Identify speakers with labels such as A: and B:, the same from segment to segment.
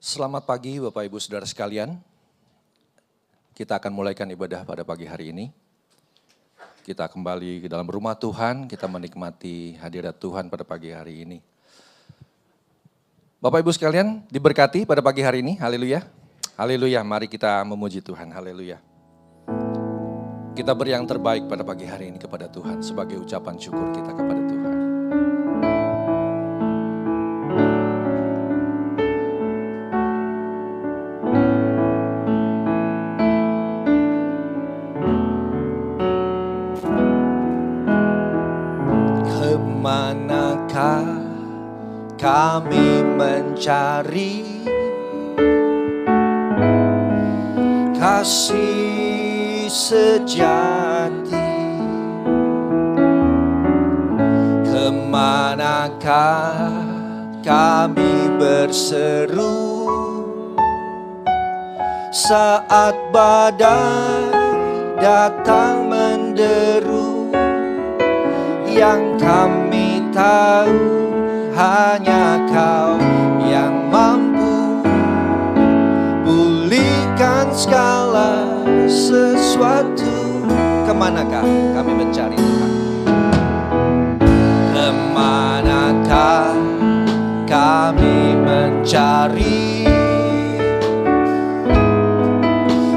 A: Selamat pagi Bapak Ibu Saudara sekalian. Kita akan mulaikan ibadah pada pagi hari ini. Kita kembali ke dalam rumah Tuhan, kita menikmati hadirat Tuhan pada pagi hari ini. Bapak Ibu sekalian diberkati pada pagi hari ini, haleluya. Haleluya, mari kita memuji Tuhan, haleluya. Kita beri yang terbaik pada pagi hari ini kepada Tuhan sebagai ucapan syukur kita kepada Tuhan. Kemanakah kami mencari kasih sejati? Kemanakah kami berseru saat badai datang menderu? Yang kami tahu hanya Kau yang mampu pulihkan segala sesuatu. Kemanakah kami mencari Tuhan? Kemanakah kami mencari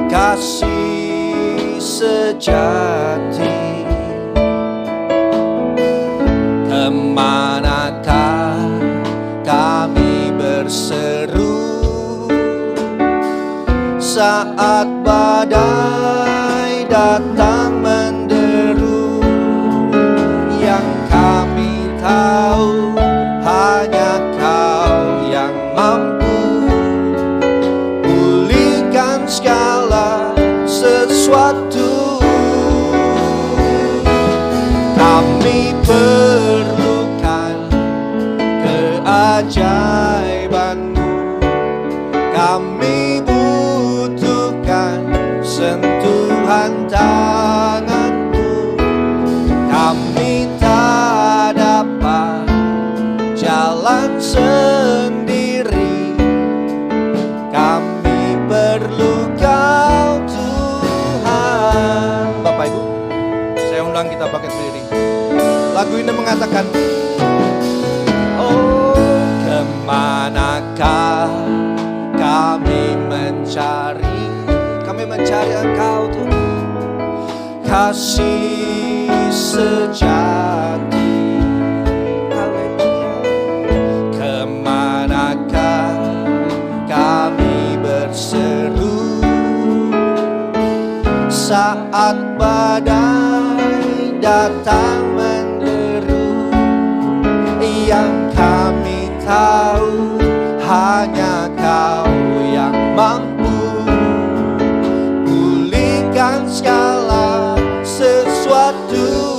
A: kasih sejati? Kemanakah kami berseru saat badai datang menderu? Yang kami tahu hanya Kau yang mampu pulihkan segala sesuatu. Kami perlukan keajaiban-Mu, kami butuhkan sentuhan tangan-Mu. Kami tak dapat jalan sendiri, kami perlu Kau Tuhan. Bapak Ibu, saya undang kita bangkit berdiri. Lagu ini mengatakan, oh kemanakah kami mencari Engkau Tuhan, kasih sejati. Haleluya. Kemanakah kami berseru saat badai datang menderu? Yang kami tahu hanya Kau yang mampu pulihkan segala sesuatu.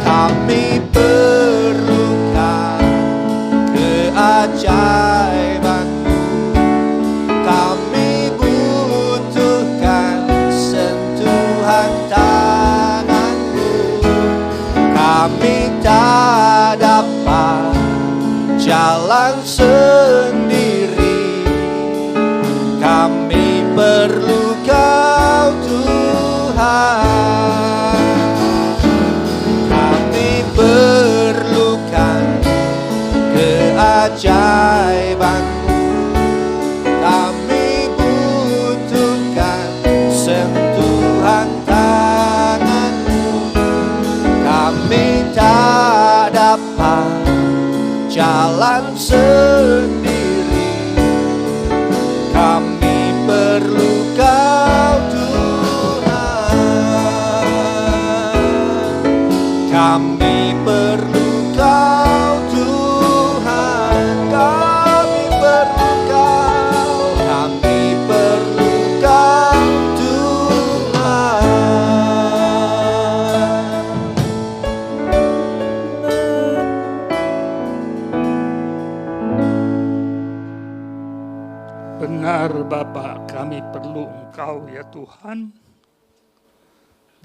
A: Kami perlukan keajaiban-Mu, kami butuhkan sentuhan tangan-Mu. Kami tak dapat jalan sendiri, kami perlu Kau Tuhan. Kami perlukan keajaiban-Mu, kami butuhkan sentuhan tangan-Mu. Kami tak dapat jalan sendiri, kami perlu Kau Tuhan. Kami perlu Kau Tuhan, kami perlu Kau, kami perlu Kau Tuhan.
B: Benar Bapa, kami perlu Engkau ya Tuhan.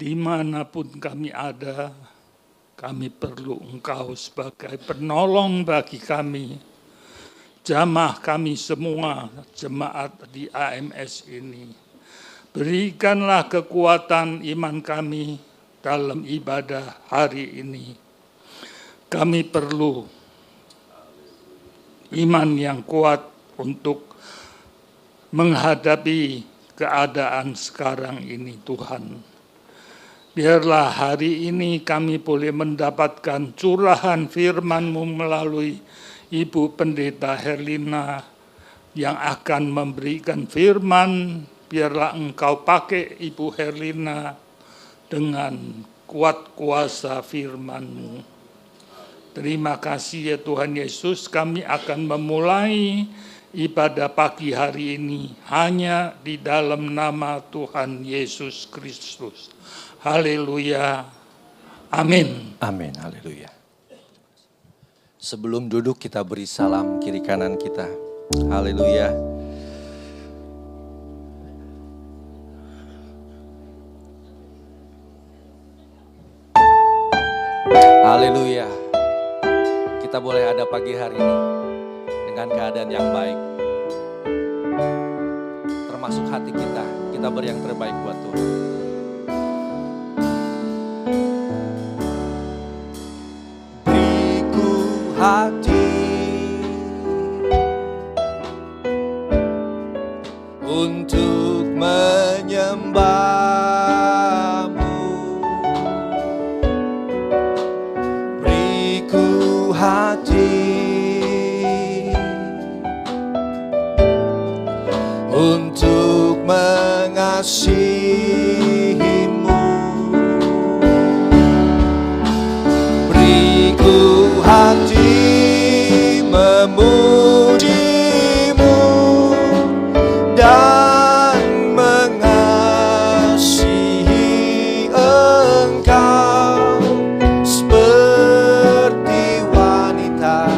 B: Dimanapun kami ada, kami perlu Engkau sebagai penolong bagi kami. jamaah kami semua, jemaat di AMS ini. Berikanlah kekuatan iman kami dalam ibadah hari ini. Kami perlu iman yang kuat untuk menghadapi keadaan sekarang ini, Tuhan. Biarlah hari ini kami boleh mendapatkan curahan firman-Mu melalui Ibu Pendeta Herlina yang akan memberikan firman. Biarlah Engkau pakai Ibu Herlina dengan kuat kuasa firman-Mu. Terima kasih ya Tuhan Yesus, kami akan memulai ibadah pagi hari ini hanya di dalam nama Tuhan Yesus Kristus. Haleluya. Amin.
A: Amin, haleluya. Sebelum duduk kita beri salam kiri kanan kita. Haleluya. Haleluya. Kita boleh ada pagi hari ini dengan keadaan yang baik. Termasuk hati kita beri yang terbaik buat Tuhan. Beriku hati untuk menyembah-Mu. Beriku hati untuk mengasihi-Mu. Beriku hati memuji-Mu dan mengasihi Engkau seperti wanita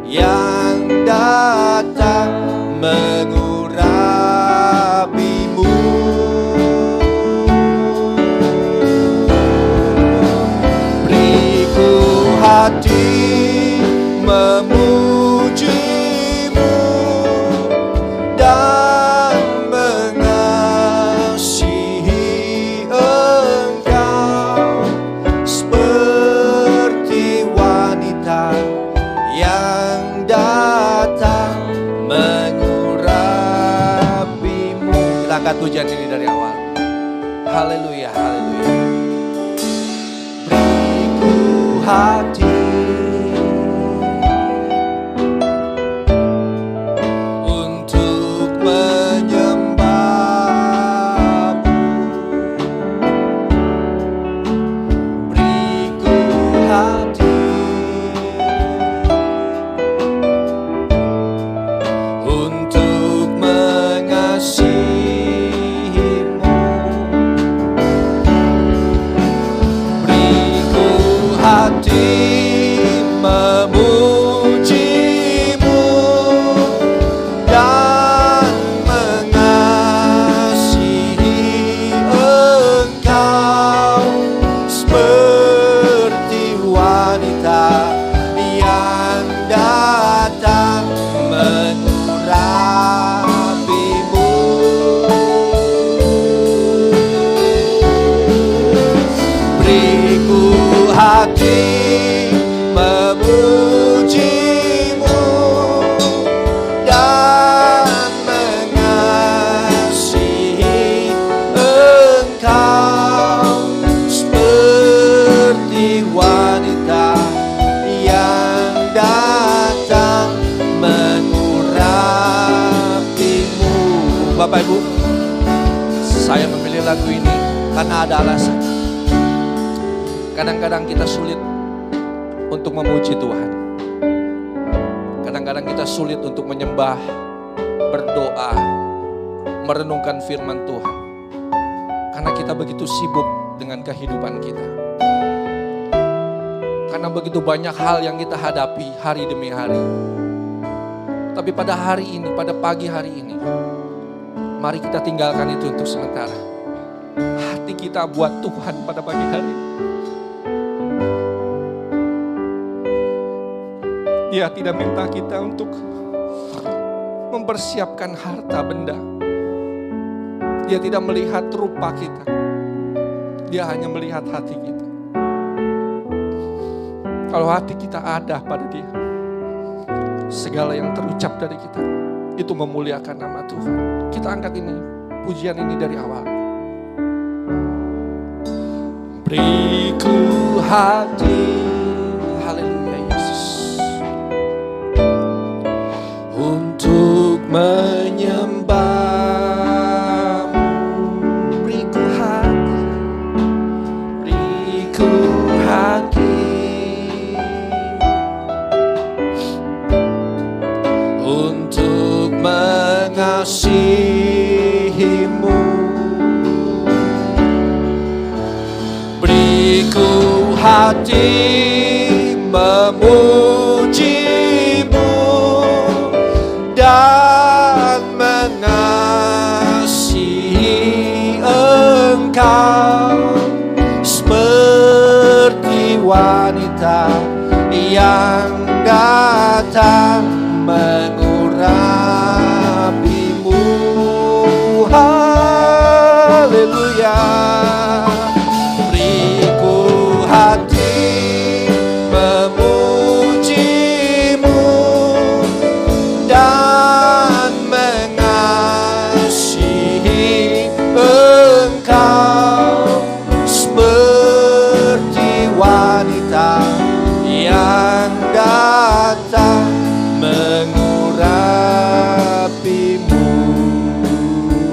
A: yang datang mengurapi-Mu. Beriku hati memuji-Mu dan mengasihi Engkau seperti wanita yang datang mengurapi-Mu. Kita angkat pujian ini dari awal. Haleluya, haleluya. Beriku hati untuk menyembah-Mu. Beriku hati untuk mengasihi-Mu. Beriku hati memuji-Mu dan mengasihi Engkau seperti wanita yang datang mengurapi-Mu. Beriku hati memuji-Mu dan mengasihi Engkau seperti wanita yang datang mengurapi-Mu. Bapak Ibu, saya memilih lagu ini karena ada alasan. Kadang-kadang kita sulit untuk memuji Tuhan. Kadang-kadang kita sulit untuk menyembah, berdoa, merenungkan firman Tuhan. Karena kita begitu sibuk dengan kehidupan kita. Karena begitu banyak hal yang kita hadapi hari demi hari. Tapi pada hari ini, pada pagi hari ini, mari kita tinggalkan itu untuk sementara. Hati kita buat Tuhan pada pagi hari ini. Dia tidak minta kita untuk mempersiapkan harta benda. Dia tidak melihat rupa kita. Dia hanya melihat hati kita. Kalau hati kita ada pada Dia, segala yang terucap dari kita itu memuliakan nama Tuhan. Kita angkat ini, pujian ini dari awal. Beriku hati, haleluya Yesus, untuk menyembah-Mu. Beriku hati, beriku hati, untuk mengasihi-Mu. Beriku hati memuji-Mu dan mengasihi Engkau, seperti wanita yang datang mengurapi-Mu. Haleluya. Beriku hati memuji-Mu dan mengasihi Engkau, seperti wanita yang datang mengurapi-Mu.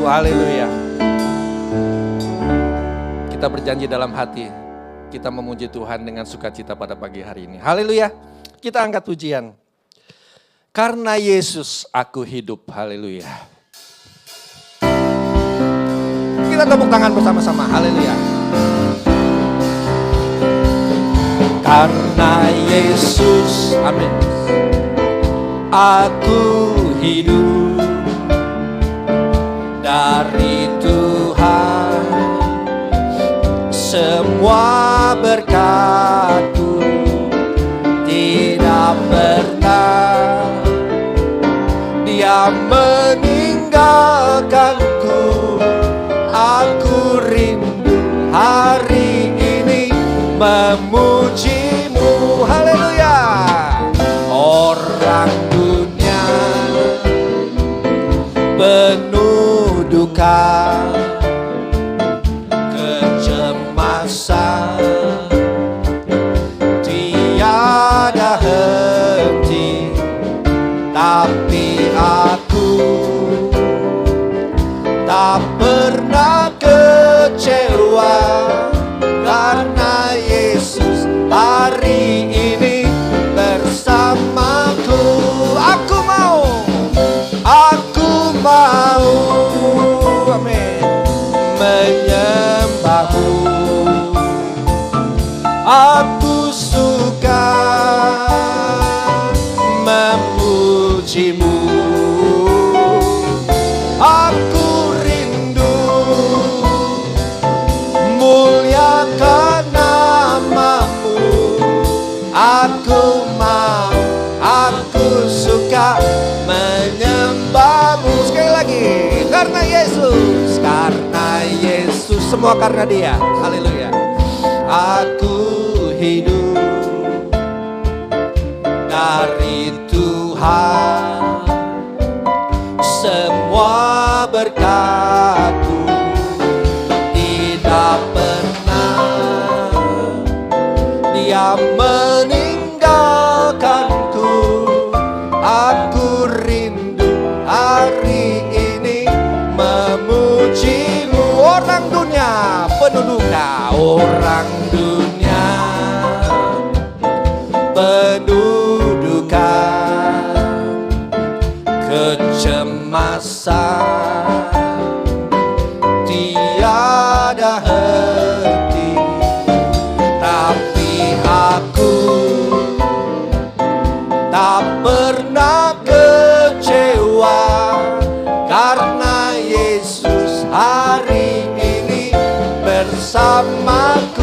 A: Haleluya. Kita berjanji dalam hati, kita memuji Tuhan dengan sukacita pada pagi hari ini. Haleluya. Kita angkat pujian. Karena Yesus aku hidup. Haleluya. Kita tepuk tangan bersama-sama. Haleluya. Karena Yesus, amin, aku hidup. Dari Tuhan semua berkat-Ku tidak pernah Dia meninggalkanku. Aku rindu hari ini memuji-Mu. Haleluya. Orang dunia penuh duka, kecemasan, tiada henti, tapi aku tak pernah kecewa, karena Yesus hari ini bersamaku. Aku mau, amin, menyembah-Mu. Aku suka memuji-Mu. Aku rindu muliakan nama-Mu. Aku mau, aku suka menyembah-Mu. Sekali lagi, karena Yesus, semua karena Dia. Haleluya. Aku hidup dari Tuhan, semua berkat-Ku tidak pernah Dia meninggalkanku. Aku rindu hari ini memuji-Mu. Orang dunia penuh duka, orang dunia penuh duka, kecemasan, tiada henti, tapi aku tak pernah kecewa, karena Yesus hari ini bersamaku.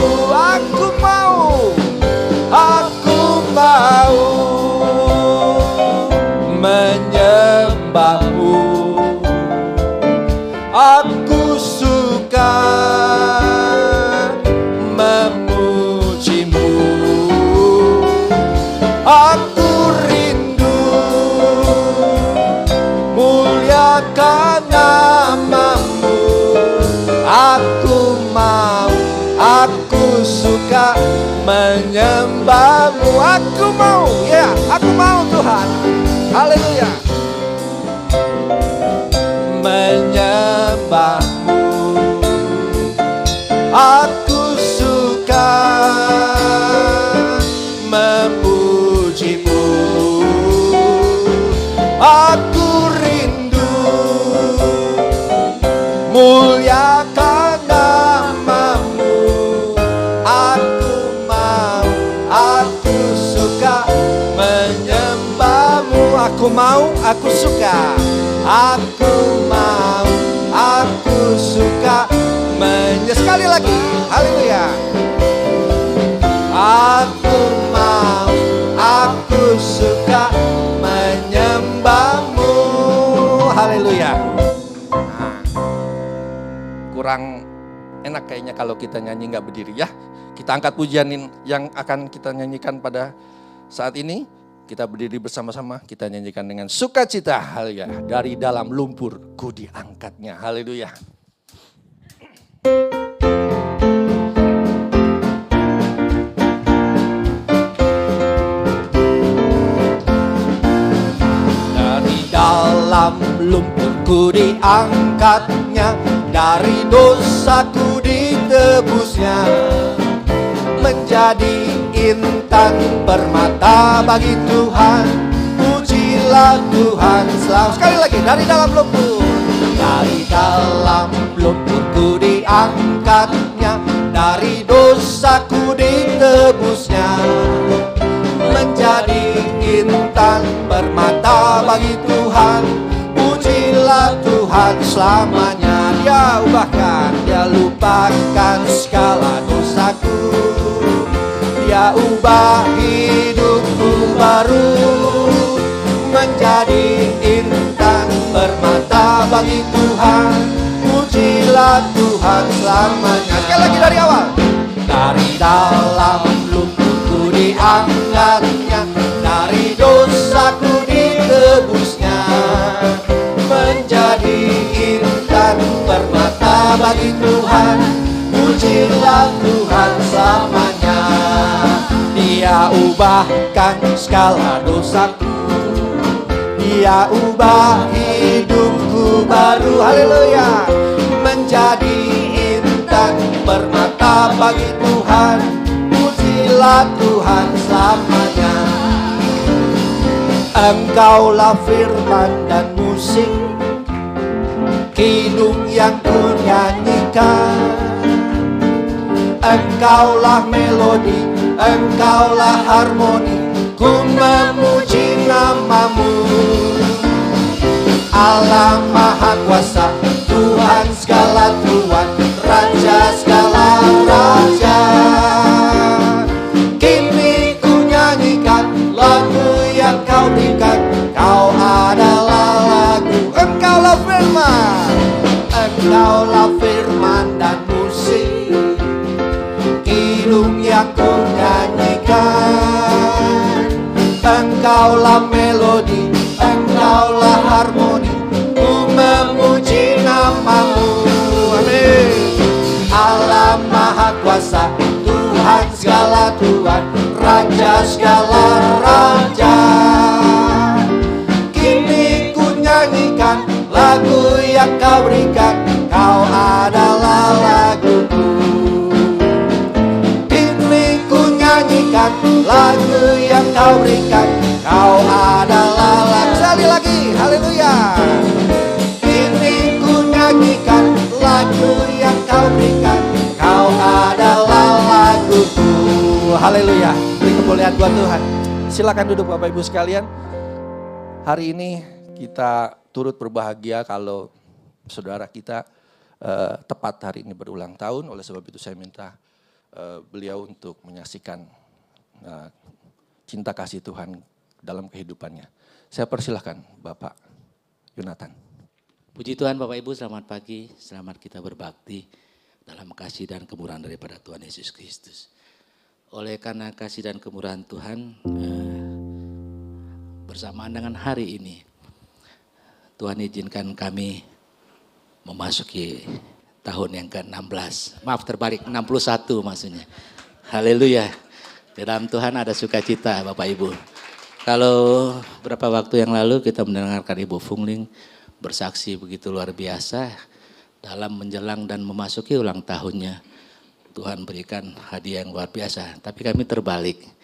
A: Aku rindu muliakan namamu. Aku mau, aku suka menyembahmu. Aku mau, ya, aku mau Tuhan. Haleluya. Menyembahmu. Aku suka memujimu. Aku rindu muliakan namamu. Aku mau, aku suka menyembahmu. Aku mau, aku suka. Aku mau, aku suka sekali lagi, haleluya. Aku mau, aku suka menyembahmu, haleluya. Nah, kurang enak kayaknya kalau kita nyanyi nggak berdiri ya. Kita angkat pujian yang akan kita nyanyikan pada saat ini. Kita berdiri bersama-sama, kita nyanyikan dengan sukacita, haleluya. Dari dalam lumpur ku diangkatnya, haleluya. Dari dalam lumpurku diangkatnya, dari dosaku ditebusnya, menjadi intan permata bagi Tuhan. Pujilah Tuhan selalu. Sekali lagi, dari dalam lumpur. Dari dalam lumpurku diangkatnya, dari dosaku ditebusnya, menjadi intan permata bagi Tuhan. Pujilah Tuhan selamanya. Dia ubahkan, dia lupakan segala dosaku. Dia ubah hidupku baru, menjadi intan permata bagi Tuhan. Pujilah Tuhan selamanya. Sekali lagi dari awal. Dari dalam lumpurku diangkatnya, dari dosaku ditebusnya, menjadi intan permata bagi Tuhan. Pujilah Tuhan selamanya. Dia ubahkan segala dosaku, dia ubah hidupku baru, haleluya, menjadi intan permata bagi Tuhan. Pujilah Tuhan selamanya. Engkaulah firman dan musik, kidung yang ku nyanyikan. Engkaulah melodi, engkaulah harmoni, ku memuji namamu. Allah Maha Kuasa, Tuhan segala Tuhan, Raja segala Raja. Kini ku nyanyikan lagu yang kau berikan. Kau adalah lagu, engkaulah firman, engkaulah firman dan musik, kidung yang ku nyanyikan. Engkaulah melodi, engkaulah harmoni, ku memuji namamu. Amin. Allah Maha Kuasa, Tuhan segala Tuhan, Raja segala Raja. Kini ku nyanyikan lagu yang kau berikan. Kau adalah laguku. Kini ku nyanyikan lagu yang kau berikan. Kau adalah lagu. Sekali lagi, haleluya. Kini ku nyanyikan lagu yang kau berikan. Kau adalah laguku. Haleluya. Beri kemuliaan buat Tuhan. Silakan duduk Bapak Ibu sekalian. Hari ini kita turut berbahagia kalau saudara kita tepat hari ini berulang tahun. Oleh sebab itu saya minta beliau untuk menyaksikan cinta kasih Tuhan dalam kehidupannya. Saya persilahkan Bapak Yonatan.
C: Puji Tuhan Bapak Ibu, selamat pagi, selamat kita berbakti dalam kasih dan kemurahan daripada Tuhan Yesus Kristus. Oleh karena kasih dan kemurahan Tuhan, bersamaan dengan hari ini, Tuhan izinkan kami memasuki tahun yang ke-16. Maaf terbalik, 61 maksudnya. Haleluya. Di dalam Tuhan ada sukacita Bapak Ibu. Kalau beberapa waktu yang lalu kita mendengarkan Ibu Fungling bersaksi begitu luar biasa dalam menjelang dan memasuki ulang tahunnya. Tuhan berikan hadiah yang luar biasa. Tapi kami terbalik.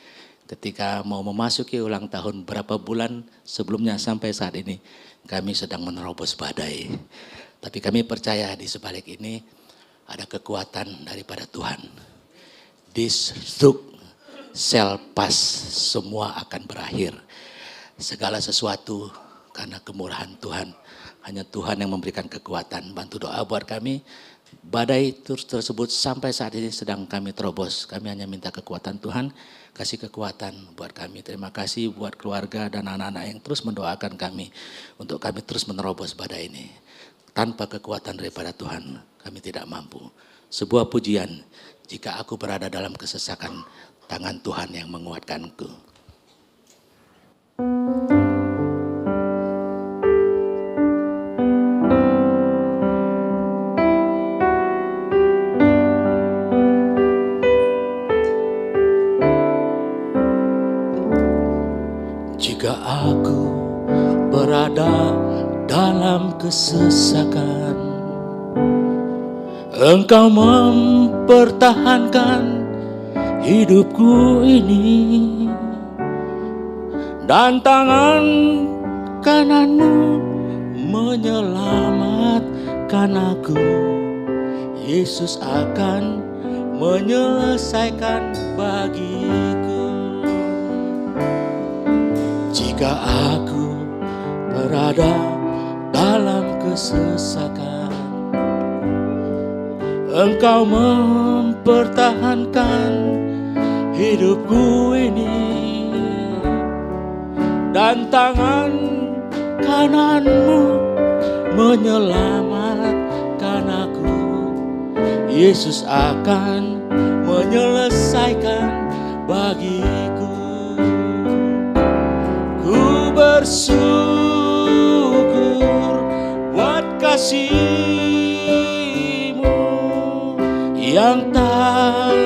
C: Ketika mau memasuki ulang tahun berapa bulan sebelumnya sampai saat ini, kami sedang menerobos badai. Tapi kami percaya di sebalik ini ada kekuatan daripada Tuhan. This stroke shall pass, semua akan berakhir. Segala sesuatu karena kemurahan Tuhan. Hanya Tuhan yang memberikan kekuatan. Bantu doa buat kami. Badai tersebut sampai saat ini sedang kami terobos. Kami hanya minta kekuatan Tuhan. Kasih kekuatan buat kami. Terima kasih buat keluarga dan anak-anak yang terus mendoakan kami. Untuk kami terus menerobos badai ini. Tanpa kekuatan daripada Tuhan, kami tidak mampu. Sebuah pujian, jika aku berada dalam kesesakan, tangan Tuhan yang menguatkanku. Jika aku berada dalam kesesakan, Engkau mempertahankan hidupku ini, dan tangan kananmu menyelamatkan aku. Yesus akan menyelesaikan bagiku. Jika aku berada dalam kesesakan, Engkau mempertahankan hidupku ini, dan tangan kananmu menyelamatkan aku. Yesus akan menyelesaikan bagiku. Ku bersyukur buat kasih-Mu yang tak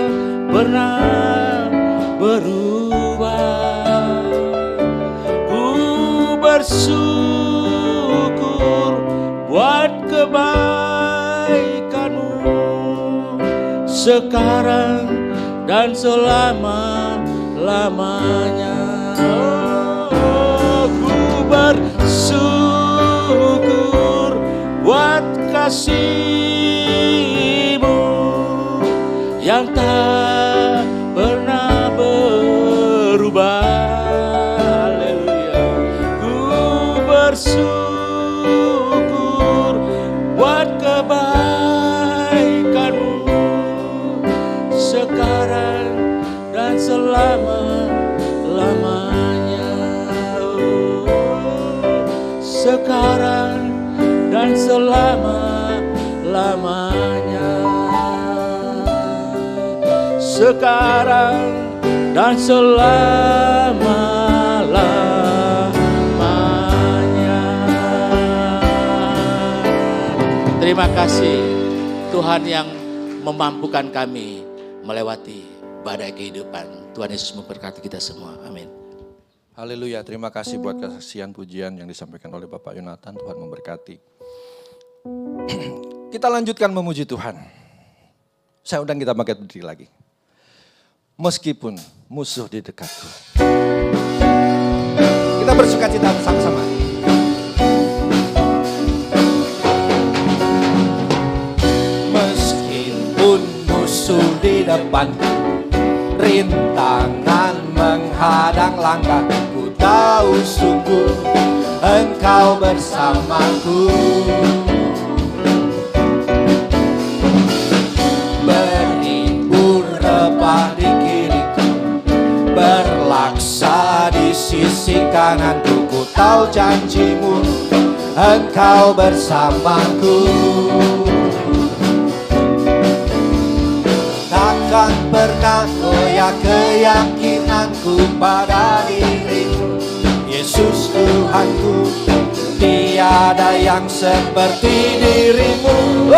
C: pernah berubah. Ku bersyukur buat kebaikan-Mu sekarang dan selama-lamanya. Ku bersyukur buat kasih-Mu yang tak pernah berubah. Haleluya. Ku bersyukur buat kebaikan-Mu sekarang dan selama-lamanya. Sekarang dan selama-lamanya. Sekarang dan selama-lamanya. Terima kasih Tuhan yang memampukan kami melewati badai kehidupan. Tuhan Yesus memberkati kita semua. Amin.
A: Haleluya, terima kasih buat kesaksian pujian yang disampaikan oleh Bapak Yonatan. Tuhan memberkati. Kita lanjutkan memuji Tuhan. Saya undang kita bangkit berdiri lagi. Meskipun musuh di dekatku. Kita bersukacita bersama-sama. Meskipun musuh di depanku, rintangan menghadang langkah, ku tahu sungguh Engkau bersamaku. Beribu rebah di kiriku, berlaksa di sisi kananku, ku tahu janji-Mu Engkau bersamaku. Takkan pernah goyah keyakinanku pada diri-Mu, Yesus Yesus Tuhanku, tiada yang seperti dirimu.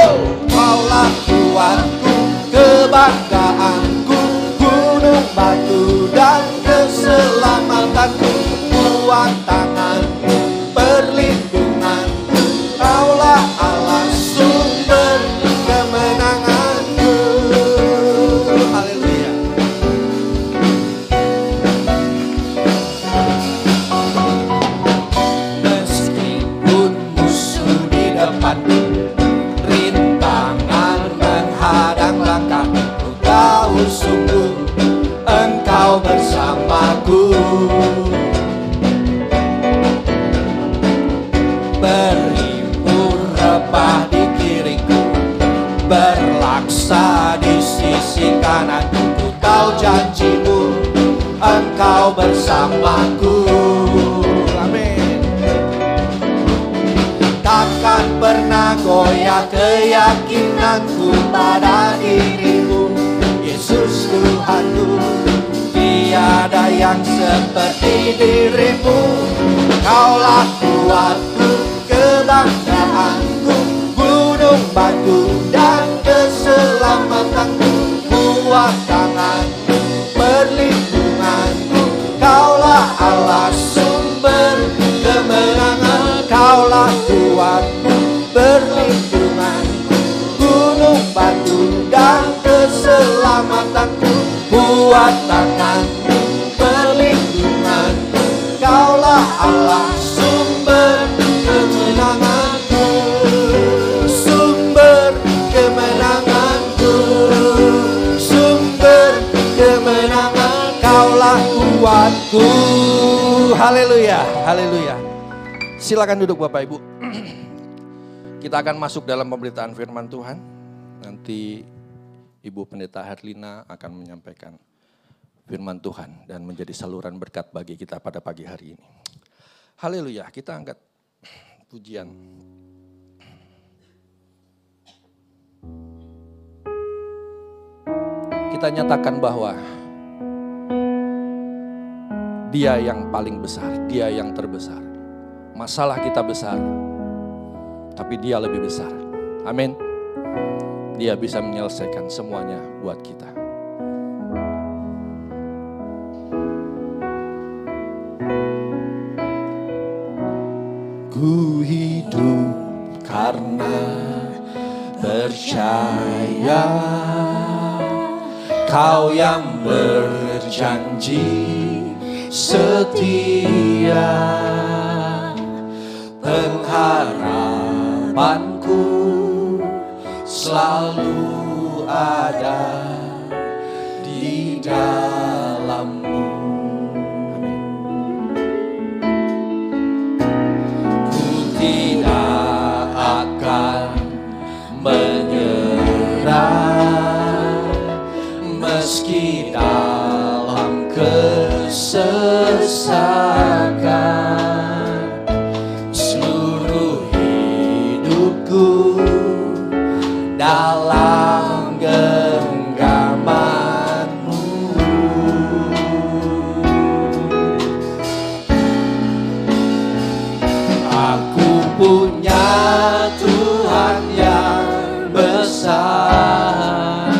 A: Kaulah kuatku, kebanggaanku, gunung batu dan keselamatanku, kuat tanganku, perlindunganku, kaulah Allah sumber kemenanganku. Haleluya. Meskipun musuh di depanku, rintangan menghadang langkahku, ku tahu sungguh Engkau bersamaku. Berimpun repah di kiriku, berlaksa di sisi kananku, ku tahu janjimu Engkau bersamaku. Amin. Takkan pernah goyah keyakinanku pada dirimu, Yesus Tuhanku, tiada yang seperti dirimu. Kaulah kuatku, kebanggaanku, gunung batu dan keselamatanku, kuat tanganku, perlindunganku, kaulah Allah sumber kemenangan. Kaulah kuatku, perlindunganku, gunung batu dan keselamatanku, kuat tanganku, perlindunganku, kaulah Allah sumber kemenanganku, sumber kemenanganku, sumber kemenangan, kaulah kuatku. Haleluya, haleluya. Silakan duduk Bapak Ibu. Kita akan masuk dalam pemberitaan firman Tuhan. Nanti Ibu Pendeta Herlina akan menyampaikan firman Tuhan dan menjadi saluran berkat bagi kita pada pagi hari ini. Haleluya, kita angkat pujian. Kita nyatakan bahwa Dia yang paling besar, Dia yang terbesar. Masalah kita besar, tapi Dia lebih besar. Amin. Dia bisa menyelesaikan semuanya buat kita. Ku hidup karena percaya, Kau yang berjanji setia. Pengharapanku selalu ada di dalam-Mu. Ku tidak akan menyerah meski dalam kesesakan. Dalam genggaman-Mu, aku punya Tuhan yang besar,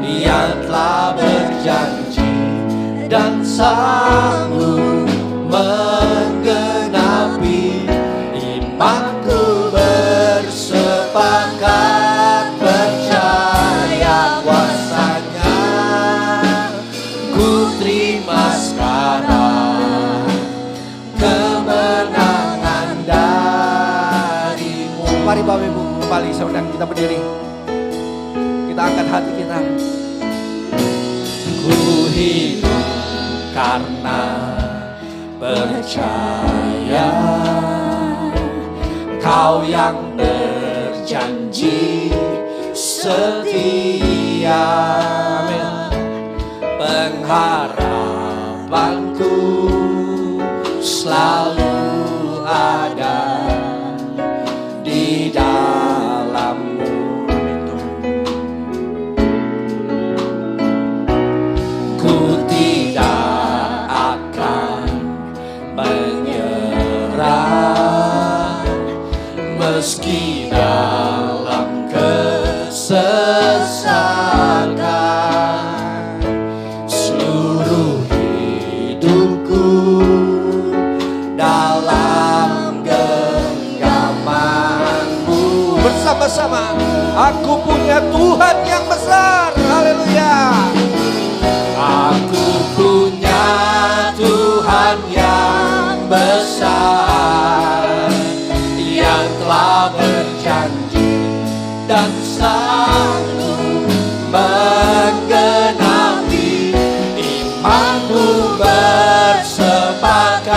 A: yang telah berjanji dan sanggup menggenapi imanku bersepakat. Mari Bapak Ibu kembali saudara, kita berdiri. Kita angkat hati kita. Ku hidup karena percaya, Kau yang berjanji setia. Amin. Pengharapanku selalu ada di dalam-Mu. Ku tidak akan menyerah Aku punya Tuhan yang besar. Haleluya.
C: Aku punya Tuhan yang besar, yang telah berjanji dan sanggup menggenapi imanku, bersepakat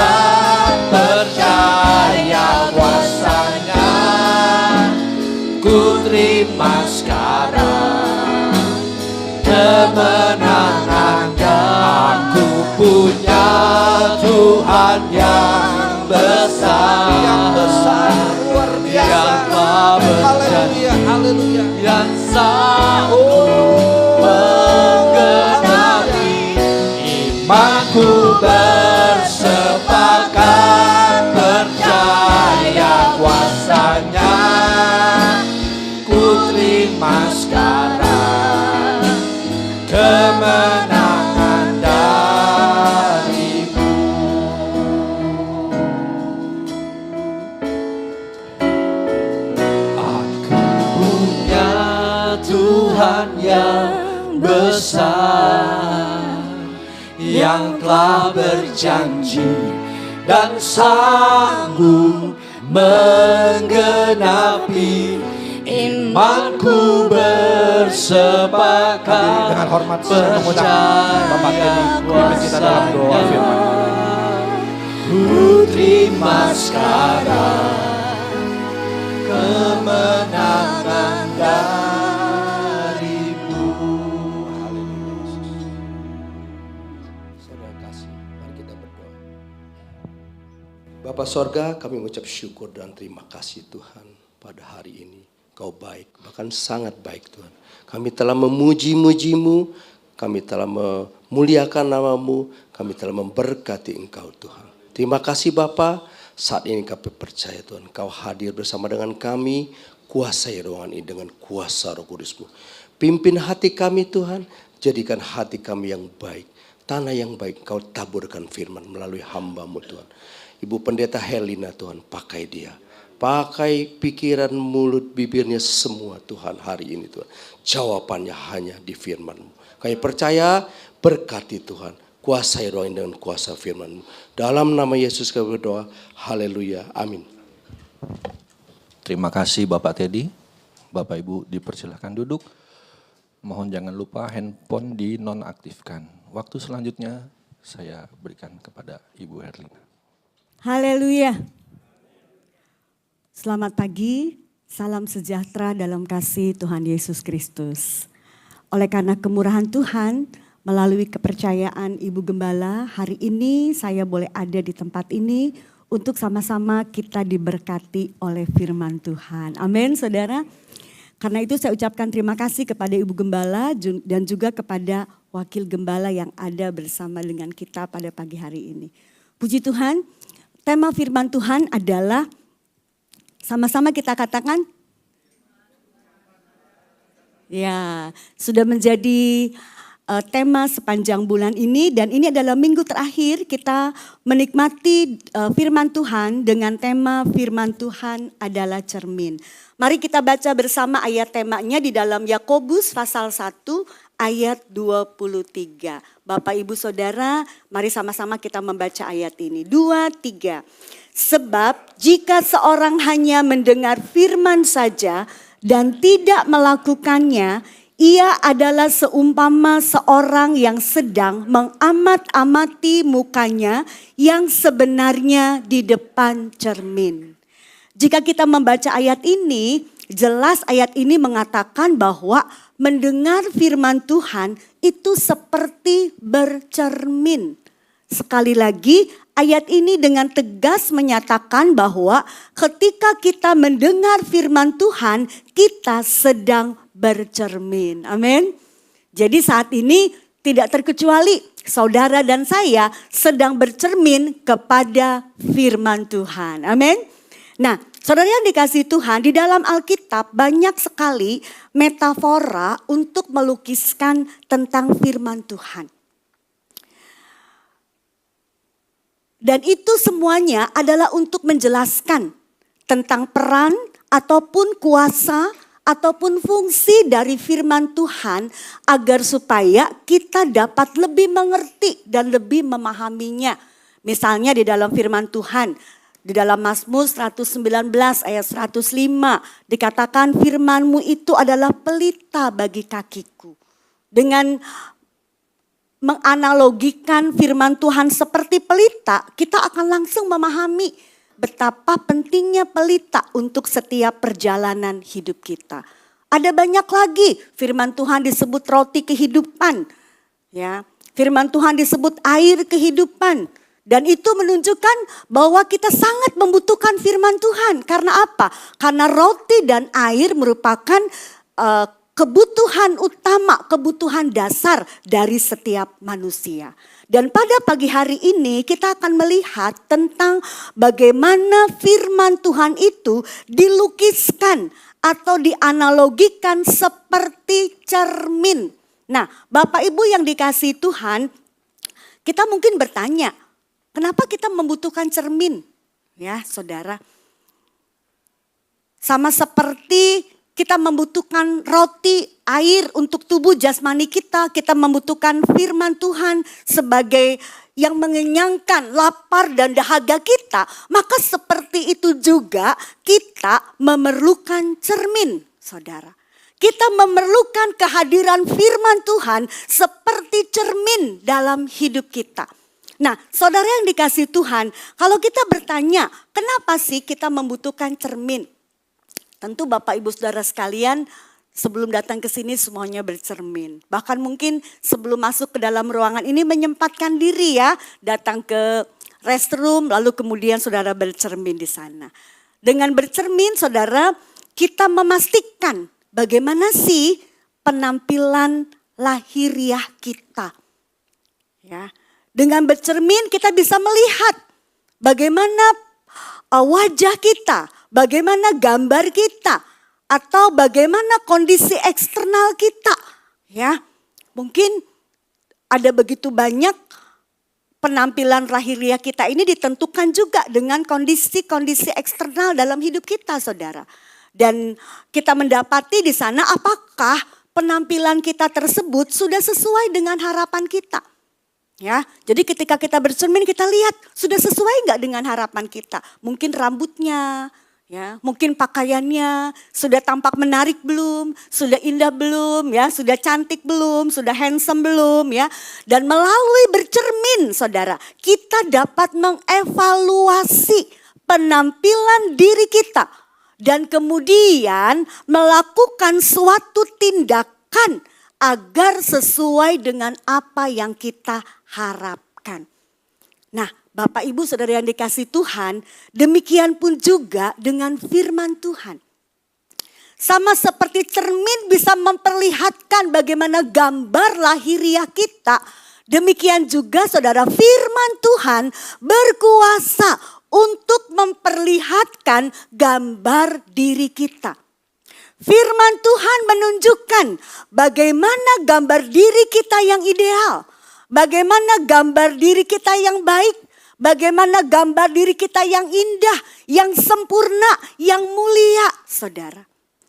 C: percaya kuasanya. Ku terima sekarang kemenangan. Aku punya Tuhan yang besar,
A: luar biasa.
C: yang telah berjanji
A: Haleluya.
C: dan sanggup menggenapi imanku, bersepakat percaya kuasanya. Ku terima sekarang kemenangan darimu. Aku punya Tuhan yang besar, yang telah berjanji dan sanggup menggenapi imanku, bersepakat
A: Dengan hormat saya mengundang Bapak Teddy pimpin kita dalam doa firman.
C: Ku terima sekarang kemenangan darimu.
D: Saudara kasih, mari kita berdoa. Bapa sorga, kami mengucap syukur dan terima kasih Tuhan pada hari ini. Kau baik, bahkan sangat baik Tuhan. Kami telah memuji-muji-Mu, kami telah memuliakan nama-Mu, kami telah memberkati Engkau Tuhan. Terima kasih Bapa, saat ini kami percaya Tuhan, Kau hadir bersama dengan kami, kuasai ruangan ini dengan kuasa Roh Kudus-Mu. Pimpin hati kami Tuhan, jadikan hati kami yang baik. Tanah yang baik Kau taburkan firman melalui hamba-Mu Tuhan. Ibu Pendeta Helena Tuhan, pakai dia. Pakai pikiran, mulut, bibirnya semua Tuhan hari ini Tuhan. Jawabannya hanya di firman-Mu. Kami percaya, berkati Tuhan. Kuasai ruang ini dengan kuasa firman-Mu. Dalam nama Yesus kami berdoa. Haleluya. Amin.
A: Terima kasih Bapak Teddy. Bapak Ibu dipersilahkan duduk. Mohon jangan lupa handphone dinonaktifkan. Waktu selanjutnya saya berikan kepada Ibu Herlina.
E: Haleluya. Selamat pagi, salam sejahtera dalam kasih Tuhan Yesus Kristus. Oleh karena kemurahan Tuhan, melalui kepercayaan Ibu Gembala, hari ini saya boleh ada di tempat ini untuk sama-sama kita diberkati oleh firman Tuhan. Amin, saudara. Karena itu saya ucapkan terima kasih kepada Ibu Gembala dan juga kepada Wakil Gembala yang ada bersama dengan kita pada pagi hari ini. Puji Tuhan, tema firman Tuhan adalah sama-sama kita katakan, ya sudah menjadi tema sepanjang bulan ini dan ini adalah minggu terakhir kita menikmati firman Tuhan dengan tema firman Tuhan adalah cermin. Mari kita baca bersama ayat temanya di dalam Yakobus pasal 1 ayat 23. Bapak Ibu Saudara, mari sama-sama kita membaca ayat ini. 2, 3. Sebab jika seorang hanya mendengar firman saja dan tidak melakukannya, ia adalah seumpama seorang yang sedang mengamat-amati mukanya yang sebenarnya di depan cermin. Jika kita membaca ayat ini, jelas ayat ini mengatakan bahwa mendengar firman Tuhan itu seperti bercermin. Sekali lagi, ayat ini dengan tegas menyatakan bahwa ketika kita mendengar firman Tuhan, kita sedang bercermin. Amin. Jadi saat ini tidak terkecuali saudara dan saya sedang bercermin kepada firman Tuhan. Amin. Nah, saudara yang dikasihi Tuhan, di dalam Alkitab banyak sekali metafora untuk melukiskan tentang firman Tuhan. Dan itu semuanya adalah untuk menjelaskan tentang peran ataupun kuasa ataupun fungsi dari firman Tuhan agar supaya kita dapat lebih mengerti dan lebih memahaminya. Misalnya di dalam firman Tuhan, di dalam Mazmur 119 ayat 105 dikatakan firman-Mu itu adalah pelita bagi kakiku. Dengan menganalogikan firman Tuhan seperti pelita, kita akan langsung memahami betapa pentingnya pelita untuk setiap perjalanan hidup kita. Ada banyak lagi firman Tuhan disebut roti kehidupan. Ya, firman Tuhan disebut air kehidupan. Dan itu menunjukkan bahwa kita sangat membutuhkan firman Tuhan. Karena apa? Karena roti dan air merupakan kebutuhan utama, kebutuhan dasar dari setiap manusia. Dan pada pagi hari ini kita akan melihat tentang bagaimana firman Tuhan itu dilukiskan atau dianalogikan seperti cermin. Nah, Bapak Ibu yang dikasihi Tuhan, kita mungkin bertanya, kenapa kita membutuhkan cermin? Ya, Saudara. Sama seperti kita membutuhkan roti, air untuk tubuh jasmani kita membutuhkan firman Tuhan sebagai yang mengenyangkan lapar dan dahaga kita, maka seperti itu juga kita memerlukan cermin, Saudara. Kita memerlukan kehadiran firman Tuhan seperti cermin dalam hidup kita. Nah, saudara yang dikasihi Tuhan, kalau kita bertanya, kenapa sih kita membutuhkan cermin? Tentu Bapak Ibu Saudara sekalian, sebelum datang ke sini semuanya bercermin. Bahkan mungkin sebelum masuk ke dalam ruangan ini menyempatkan diri ya, datang ke restroom lalu kemudian saudara bercermin di sana. Dengan bercermin saudara, kita memastikan bagaimana sih penampilan lahiriah kita. Ya. Dengan bercermin kita bisa melihat bagaimana wajah kita, bagaimana gambar kita, atau bagaimana kondisi eksternal kita. Ya, mungkin ada begitu banyak penampilan lahiriah kita ini ditentukan juga dengan kondisi-kondisi eksternal dalam hidup kita, saudara. Dan kita mendapati di sana apakah penampilan kita tersebut sudah sesuai dengan harapan kita. Ya, jadi ketika kita bercermin kita lihat sudah sesuai nggak dengan harapan kita. Mungkin rambutnya, ya, mungkin pakaiannya sudah tampak menarik belum, sudah indah belum, ya, sudah cantik belum, sudah handsome belum, ya. Dan melalui bercermin, saudara, kita dapat mengevaluasi penampilan diri kita dan kemudian melakukan suatu tindakan agar sesuai dengan apa yang kita harapkan. Nah, Bapak Ibu Saudara yang dikasihi Tuhan, demikian pun juga dengan firman Tuhan. Sama seperti cermin bisa memperlihatkan bagaimana gambar lahiriah kita, demikian juga saudara firman Tuhan berkuasa untuk memperlihatkan gambar diri kita. Firman Tuhan menunjukkan bagaimana gambar diri kita yang ideal, bagaimana gambar diri kita yang baik, bagaimana gambar diri kita yang indah, yang sempurna, yang mulia, saudara.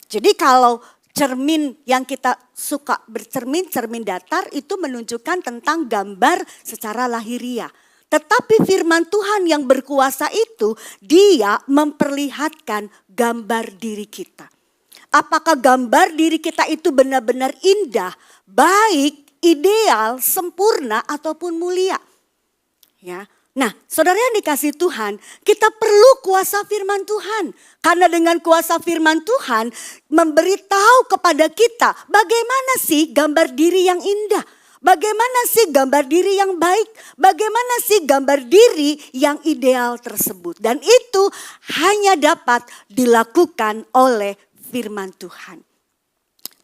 E: Jadi kalau cermin yang kita suka bercermin, cermin datar itu menunjukkan tentang gambar secara lahiriah. Tetapi firman Tuhan yang berkuasa itu, dia memperlihatkan gambar diri kita. Apakah gambar diri kita itu benar-benar indah, baik, ideal, sempurna ataupun mulia? Ya. Nah, saudara yang dikasihi Tuhan, kita perlu kuasa firman Tuhan. Karena dengan kuasa firman Tuhan memberitahu kepada kita bagaimana sih gambar diri yang indah. Bagaimana sih gambar diri yang baik. Bagaimana sih gambar diri yang ideal tersebut. Dan itu hanya dapat dilakukan oleh firman Tuhan.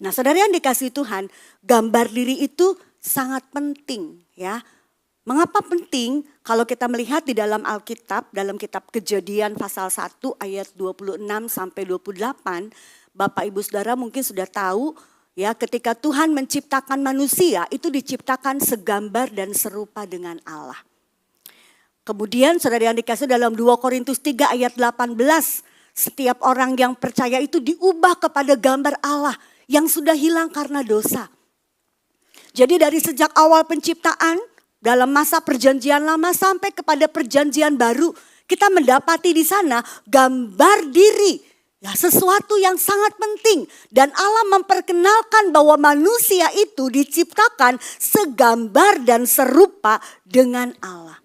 E: Nah, saudara yang dikasihi Tuhan, gambar diri itu sangat penting ya. Mengapa penting? Kalau kita melihat di dalam Alkitab, dalam kitab Kejadian pasal 1 ayat 26 sampai 28, Bapak Ibu Saudara mungkin sudah tahu ya, ketika Tuhan menciptakan manusia itu diciptakan segambar dan serupa dengan Allah. Kemudian saudara yang dikasihi dalam 2 Korintus 3 ayat 18, setiap orang yang percaya itu diubah kepada gambar Allah yang sudah hilang karena dosa. Jadi dari sejak awal penciptaan, dalam masa perjanjian lama sampai kepada perjanjian baru, kita mendapati di sana gambar diri. Ya, sesuatu yang sangat penting. Dan Allah memperkenalkan bahwa manusia itu diciptakan segambar dan serupa dengan Allah.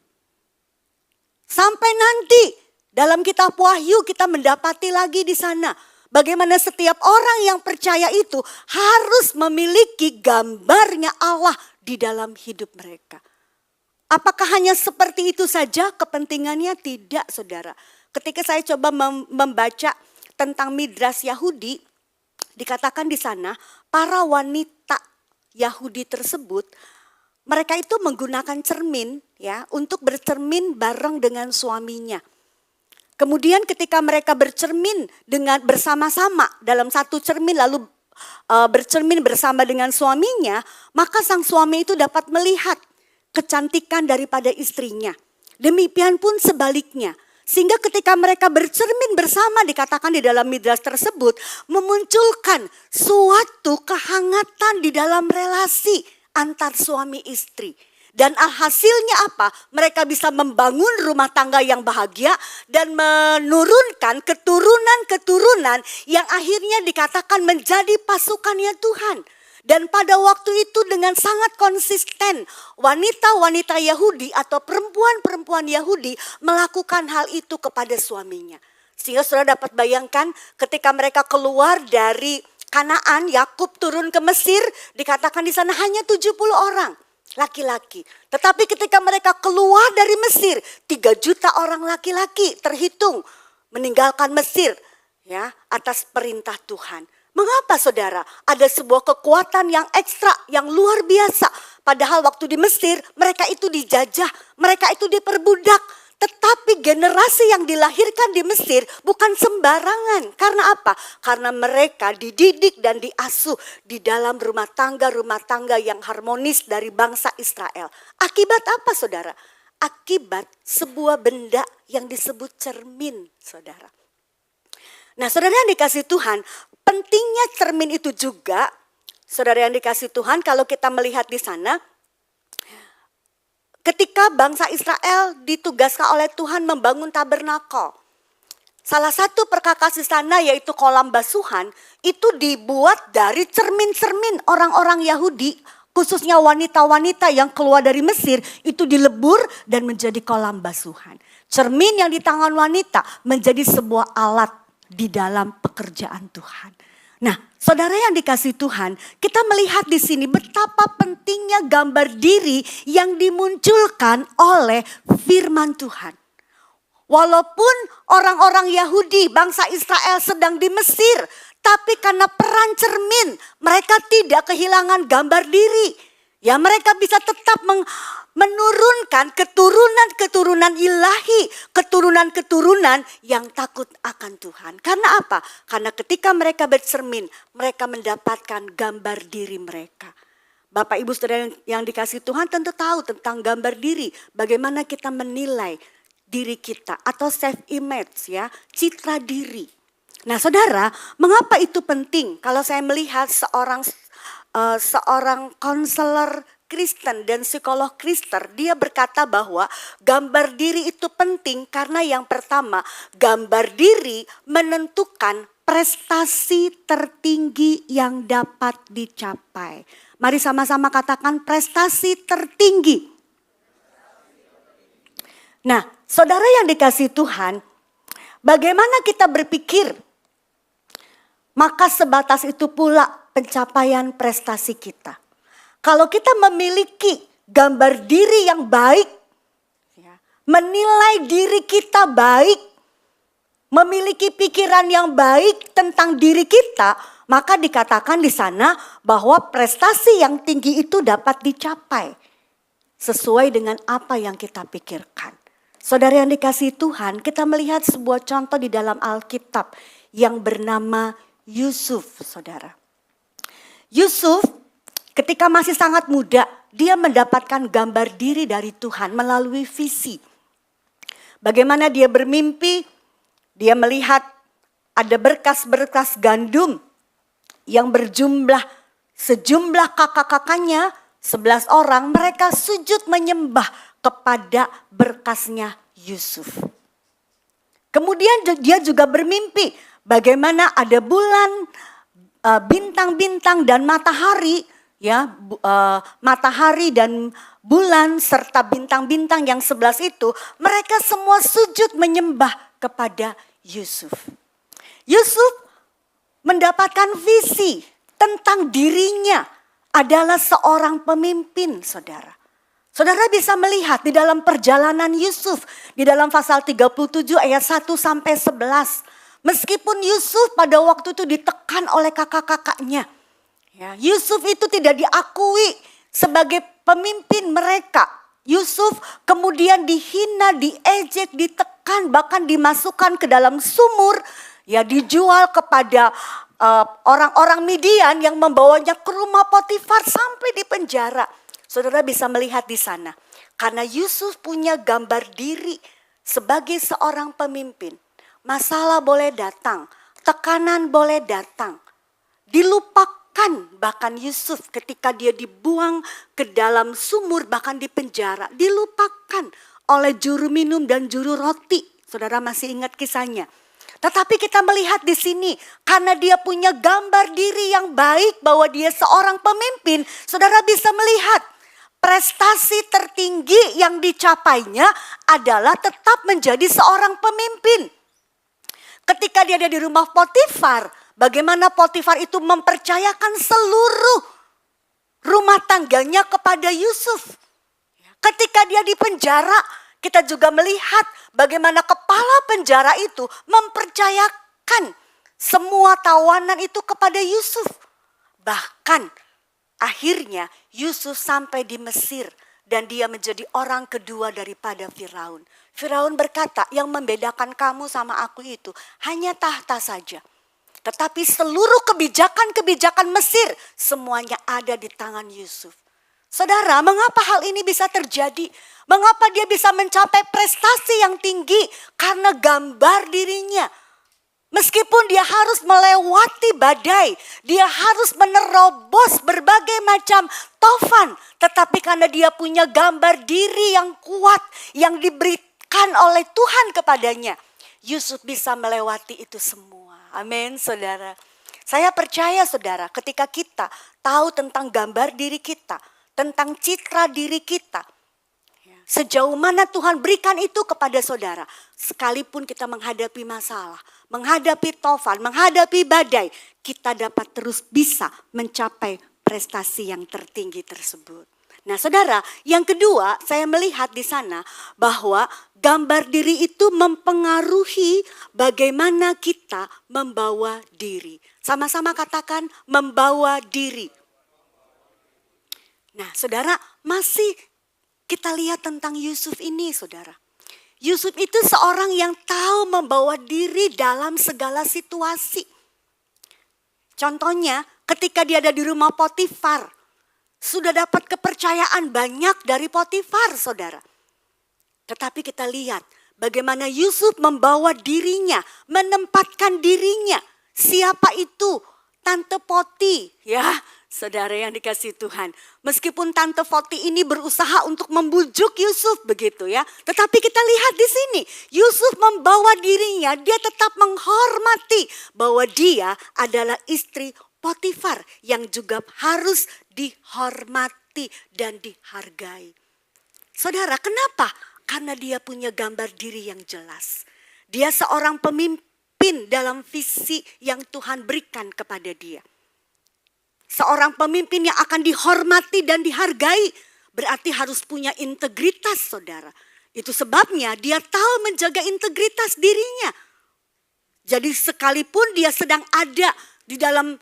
E: Sampai nanti dalam kitab Wahyu kita mendapati lagi di sana. Bagaimana setiap orang yang percaya itu harus memiliki gambarnya Allah di dalam hidup mereka. Apakah hanya seperti itu saja kepentingannya? Tidak, saudara. Ketika saya coba membaca tentang Midrash Yahudi, dikatakan di sana para wanita Yahudi tersebut, mereka itu menggunakan cermin ya untuk bercermin bareng dengan suaminya. Kemudian ketika mereka bercermin dengan bersama-sama dalam satu cermin lalu bercermin bersama dengan suaminya, maka sang suami itu dapat melihat kecantikan daripada istrinya. Demikian pun sebaliknya. Sehingga ketika mereka bercermin bersama dikatakan di dalam Midrash tersebut memunculkan suatu kehangatan di dalam relasi antar suami istri. Dan hasilnya apa? Mereka bisa membangun rumah tangga yang bahagia dan menurunkan keturunan-keturunan yang akhirnya dikatakan menjadi pasukannya Tuhan. Dan pada waktu itu dengan sangat konsisten wanita-wanita Yahudi atau perempuan-perempuan Yahudi melakukan hal itu kepada suaminya. Sehingga saudara dapat bayangkan ketika mereka keluar dari Kanaan, Yakub turun ke Mesir, dikatakan di sana hanya 70 orang laki-laki. Tetapi ketika mereka keluar dari Mesir, 3 juta orang laki-laki terhitung meninggalkan Mesir ya atas perintah Tuhan. Mengapa saudara? Ada sebuah kekuatan yang ekstra, yang luar biasa. Padahal waktu di Mesir mereka itu dijajah, mereka itu diperbudak. Tetapi generasi yang dilahirkan di Mesir bukan sembarangan. Karena apa? Karena mereka dididik dan diasuh di dalam rumah tangga yang harmonis dari bangsa Israel. Akibat apa saudara? Akibat sebuah benda yang disebut cermin saudara. Nah saudara yang dikasih Tuhan, pentingnya cermin itu juga, saudara yang dikasih Tuhan, kalau kita melihat di sana, ketika bangsa Israel ditugaskan oleh Tuhan membangun tabernakel, salah satu perkakas di sana yaitu kolam basuhan, itu dibuat dari cermin-cermin orang-orang Yahudi, khususnya wanita-wanita yang keluar dari Mesir, itu dilebur dan menjadi kolam basuhan. Cermin yang di tangan wanita menjadi sebuah alat di dalam pekerjaan Tuhan. Nah, saudara yang dikasih Tuhan, kita melihat di sini betapa pentingnya gambar diri yang dimunculkan oleh firman Tuhan. Walaupun orang-orang Yahudi, bangsa Israel sedang di Mesir, tapi karena peran cermin, mereka tidak kehilangan gambar diri. Ya, mereka bisa tetap menurunkan keturunan-keturunan ilahi, keturunan-keturunan yang takut akan Tuhan. Karena apa? Karena ketika mereka bercermin, mereka mendapatkan gambar diri mereka. Bapak Ibu Saudara yang dikasih Tuhan tentu tahu tentang gambar diri, bagaimana kita menilai diri kita atau self image ya, citra diri. Nah, Saudara, mengapa itu penting? Kalau saya melihat seorang konselor Kristen dan psikolog Kristen, dia berkata bahwa gambar diri itu penting karena yang pertama, gambar diri menentukan prestasi tertinggi yang dapat dicapai. Mari sama-sama katakan prestasi tertinggi. Nah, saudara yang dikasih Tuhan, bagaimana kita berpikir? Maka sebatas itu pula pencapaian prestasi kita. Kalau kita memiliki gambar diri yang baik, menilai diri kita baik, memiliki pikiran yang baik tentang diri kita, maka dikatakan di sana bahwa prestasi yang tinggi itu dapat dicapai sesuai dengan apa yang kita pikirkan. Saudara yang dikasihi Tuhan, kita melihat sebuah contoh di dalam Alkitab yang bernama Yusuf, saudara. Yusuf ketika masih sangat muda, dia mendapatkan gambar diri dari Tuhan melalui visi. Bagaimana dia bermimpi, dia melihat ada berkas-berkas gandum yang sejumlah kakak-kakaknya 11 orang, mereka sujud menyembah kepada berkasnya Yusuf. Kemudian dia juga bermimpi bagaimana ada bulan, bintang-bintang dan matahari, ya, matahari dan bulan serta bintang-bintang yang 11 itu, mereka semua sujud menyembah kepada Yusuf. Yusuf mendapatkan visi tentang dirinya adalah seorang pemimpin, saudara. Saudara bisa melihat di dalam perjalanan Yusuf, di dalam pasal 37 ayat 1 sampai 11. Meskipun Yusuf pada waktu itu ditekan oleh kakak-kakaknya, ya, Yusuf itu tidak diakui sebagai pemimpin mereka. Yusuf kemudian dihina, diejek, ditekan, bahkan dimasukkan ke dalam sumur, ya, dijual kepada orang-orang Midian yang membawanya ke rumah Potifar sampai di penjara. Saudara bisa melihat di sana, karena Yusuf punya gambar diri sebagai seorang pemimpin. Masalah boleh datang, tekanan boleh datang, dilupakan bahkan Yusuf ketika dia dibuang ke dalam sumur, bahkan di penjara, dilupakan oleh juru minum dan juru roti. Saudara masih ingat kisahnya? Tetapi kita melihat di sini, karena dia punya gambar diri yang baik bahwa dia seorang pemimpin, saudara bisa melihat prestasi tertinggi yang dicapainya adalah tetap menjadi seorang pemimpin. Ketika dia ada di rumah Potifar, bagaimana Potifar itu mempercayakan seluruh rumah tangganya kepada Yusuf. Ketika dia di penjara, kita juga melihat bagaimana kepala penjara itu mempercayakan semua tawanan itu kepada Yusuf. Bahkan akhirnya Yusuf sampai di Mesir dan dia menjadi orang kedua daripada Firaun. Firaun berkata, yang membedakan kamu sama aku itu hanya tahta saja. Tetapi seluruh kebijakan-kebijakan Mesir semuanya ada di tangan Yusuf. Saudara, mengapa hal ini bisa terjadi? Mengapa dia bisa mencapai prestasi yang tinggi? Karena gambar dirinya. Meskipun dia harus melewati badai, dia harus menerobos berbagai macam tofan. Tetapi karena dia punya gambar diri yang kuat, yang diberikan oleh Tuhan kepadanya, Yusuf bisa melewati itu semua. Amin, saudara. Saya percaya, saudara, ketika kita tahu tentang gambar diri kita, tentang citra diri kita, sejauh mana Tuhan berikan itu kepada saudara. Sekalipun kita menghadapi masalah, menghadapi tofan, menghadapi badai, kita dapat terus bisa mencapai prestasi yang tertinggi tersebut. Nah, saudara, yang kedua saya melihat di sana bahwa gambar diri itu mempengaruhi bagaimana kita membawa diri. Sama-sama katakan membawa diri. Nah, saudara, masih kita lihat tentang Yusuf ini, saudara. Yusuf itu seorang yang tahu membawa diri dalam segala situasi. Contohnya, ketika dia ada di rumah Potifar, sudah dapat kepercayaan banyak dari Potifar, saudara. Tetapi kita lihat bagaimana Yusuf membawa dirinya, menempatkan dirinya. Siapa itu? Tante Poti, ya. Saudara yang dikasihi Tuhan, meskipun Tante Poti ini berusaha untuk membujuk Yusuf begitu ya, tetapi kita lihat di sini Yusuf membawa dirinya, dia tetap menghormati bahwa dia adalah istri Potifar yang juga harus dihormati dan dihargai. Saudara, kenapa? Karena dia punya gambar diri yang jelas. Dia seorang pemimpin dalam visi yang Tuhan berikan kepada dia. Seorang pemimpin yang akan dihormati dan dihargai berarti harus punya integritas, saudara. Itu sebabnya dia tahu menjaga integritas dirinya. Jadi sekalipun dia sedang ada di dalam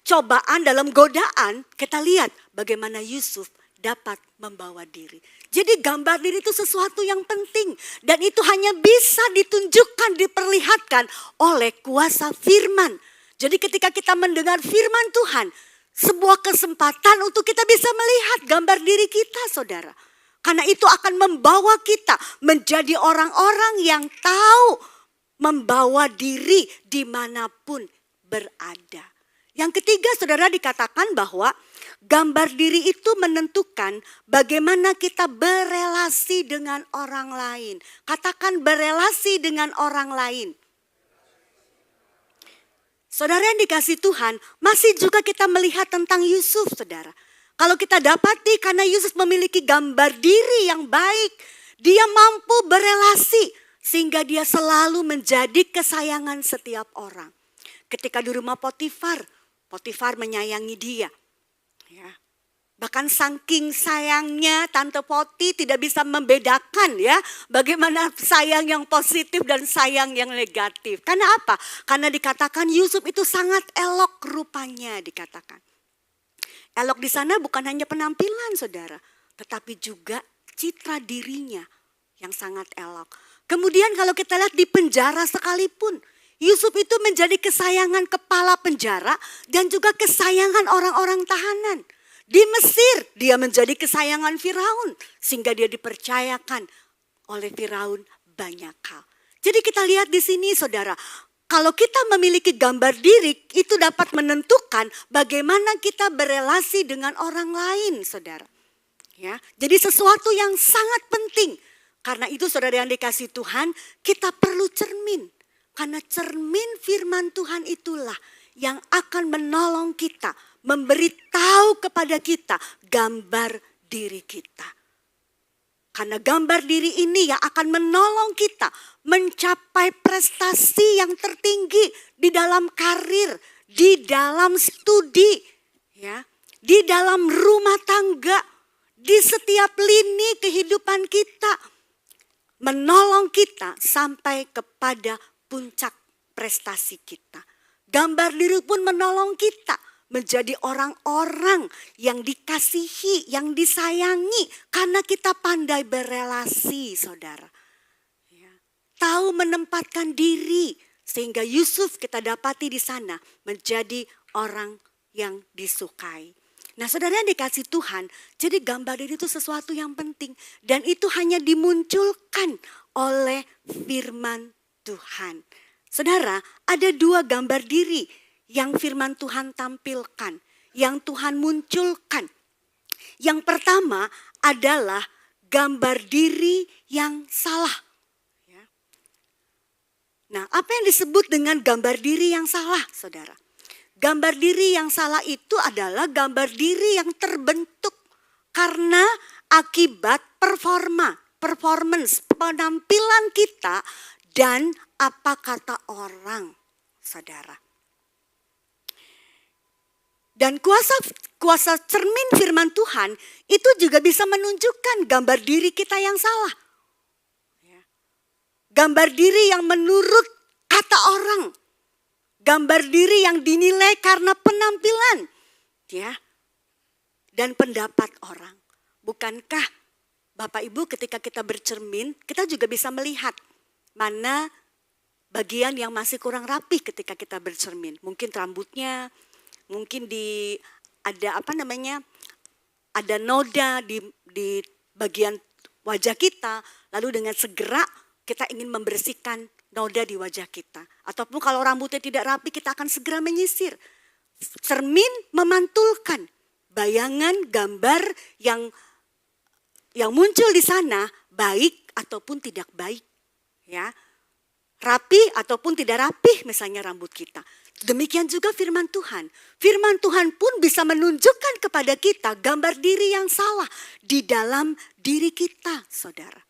E: cobaan, dalam godaan, kita lihat bagaimana Yusuf dapat membawa diri. Jadi gambar diri itu sesuatu yang penting. Dan itu hanya bisa ditunjukkan, diperlihatkan oleh kuasa firman. Jadi ketika kita mendengar firman Tuhan, sebuah kesempatan untuk kita bisa melihat gambar diri kita, saudara. Karena itu akan membawa kita menjadi orang-orang yang tahu membawa diri dimanapun berada. Yang ketiga, saudara, dikatakan bahwa gambar diri itu menentukan bagaimana kita berelasi dengan orang lain. Katakan berelasi dengan orang lain. Saudara yang dikasihi Tuhan, masih juga kita melihat tentang Yusuf, saudara. Kalau kita dapati karena Yusuf memiliki gambar diri yang baik, dia mampu berelasi sehingga dia selalu menjadi kesayangan setiap orang. Ketika di rumah Potifar, Potifar menyayangi dia. Ya. Bahkan saking sayangnya Tante Poti tidak bisa membedakan ya bagaimana sayang yang positif dan sayang yang negatif. Karena apa? Karena dikatakan Yusuf itu sangat elok rupanya dikatakan. Elok di sana bukan hanya penampilan saudara, tetapi juga citra dirinya yang sangat elok. Kemudian kalau kita lihat di penjara sekalipun, Yusuf itu menjadi kesayangan kepala penjara dan juga kesayangan orang-orang tahanan. Di Mesir dia menjadi kesayangan Firaun sehingga dia dipercayakan oleh Firaun banyak hal. Jadi kita lihat di sini saudara, kalau kita memiliki gambar diri itu dapat menentukan bagaimana kita berelasi dengan orang lain saudara. Ya, jadi sesuatu yang sangat penting. Karena itu saudara yang dikasihi Tuhan, kita perlu cermin. Karena cermin firman Tuhan itulah yang akan menolong kita, memberitahu kepada kita gambar diri kita. Karena gambar diri ini yang akan menolong kita mencapai prestasi yang tertinggi di dalam karir, di dalam studi, ya, di dalam rumah tangga, di setiap lini kehidupan kita. Menolong kita sampai kepada puncak prestasi kita. Gambar diri pun menolong kita menjadi orang-orang yang dikasihi, yang disayangi. Karena kita pandai berelasi saudara. Ya. Tahu menempatkan diri. Sehingga Yusuf kita dapati di sana menjadi orang yang disukai. Nah saudara yang dikasihi Tuhan, jadi gambar diri itu sesuatu yang penting. Dan itu hanya dimunculkan oleh firman Tuhan. Saudara, ada dua gambar diri yang firman Tuhan tampilkan, yang Tuhan munculkan. Yang pertama adalah gambar diri yang salah. Ya. Nah, apa yang disebut dengan gambar diri yang salah, saudara? Gambar diri yang salah itu adalah gambar diri yang terbentuk karena akibat performance, penampilan kita dan apa kata orang, saudara. Dan kuasa cermin firman Tuhan itu juga bisa menunjukkan gambar diri kita yang salah. Gambar diri yang menurut kata orang. Gambar diri yang dinilai karena penampilan. Ya. Dan pendapat orang. Bukankah Bapak Ibu ketika kita bercermin, kita juga bisa melihat mana bagian yang masih kurang rapih ketika kita bercermin. Mungkin rambutnya, mungkin ada noda di bagian wajah kita, lalu dengan segera kita ingin membersihkan noda di wajah kita. Ataupun kalau rambutnya tidak rapi, kita akan segera menyisir. Cermin memantulkan bayangan gambar yang muncul di sana, baik ataupun tidak baik. Ya. Rapi ataupun tidak rapi misalnya rambut kita. Demikian juga firman Tuhan. Firman Tuhan pun bisa menunjukkan kepada kita gambar diri yang salah di dalam diri kita, saudara.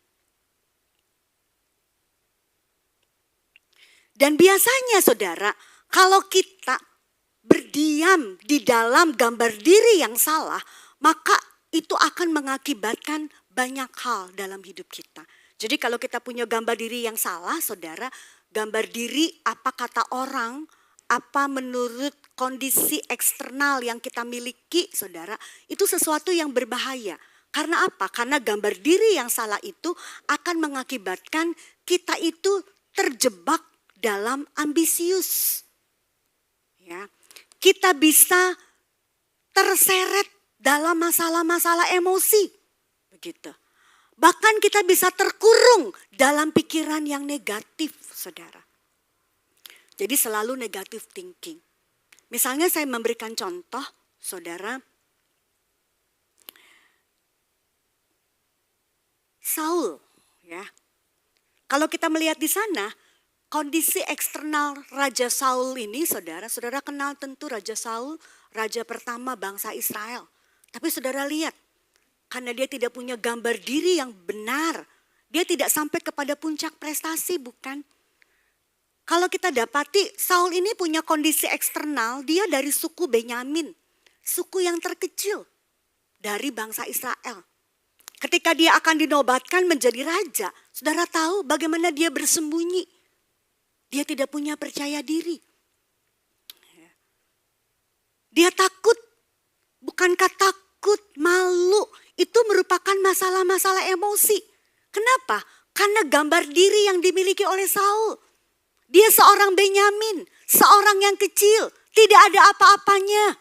E: Dan biasanya saudara, kalau kita berdiam di dalam gambar diri yang salah, maka itu akan mengakibatkan banyak hal dalam hidup kita. Jadi kalau kita punya gambar diri yang salah, saudara, gambar diri apa kata orang, apa menurut kondisi eksternal yang kita miliki, saudara, itu sesuatu yang berbahaya. Karena apa? Karena gambar diri yang salah itu akan mengakibatkan kita itu terjebak dalam ambisius. Ya. Kita bisa terseret dalam masalah-masalah emosi. Begitu. Bahkan kita bisa terkurung dalam pikiran yang negatif, saudara. Jadi selalu negative thinking. Misalnya saya memberikan contoh, saudara, Saul, ya. Kalau kita melihat di sana, kondisi eksternal Raja Saul ini, saudara kenal tentu Raja Saul, raja pertama bangsa Israel. Tapi saudara lihat, karena dia tidak punya gambar diri yang benar, dia tidak sampai kepada puncak prestasi, bukan? Kalau kita dapati, Saul ini punya kondisi eksternal, dia dari suku Benyamin, suku yang terkecil dari bangsa Israel. Ketika dia akan dinobatkan menjadi raja, saudara tahu bagaimana dia bersembunyi. Dia tidak punya percaya diri. Dia takut, bukankah takut, malu, itu merupakan masalah-masalah emosi. Kenapa? Karena gambar diri yang dimiliki oleh Saul. Dia seorang Benyamin, seorang yang kecil, tidak ada apa-apanya.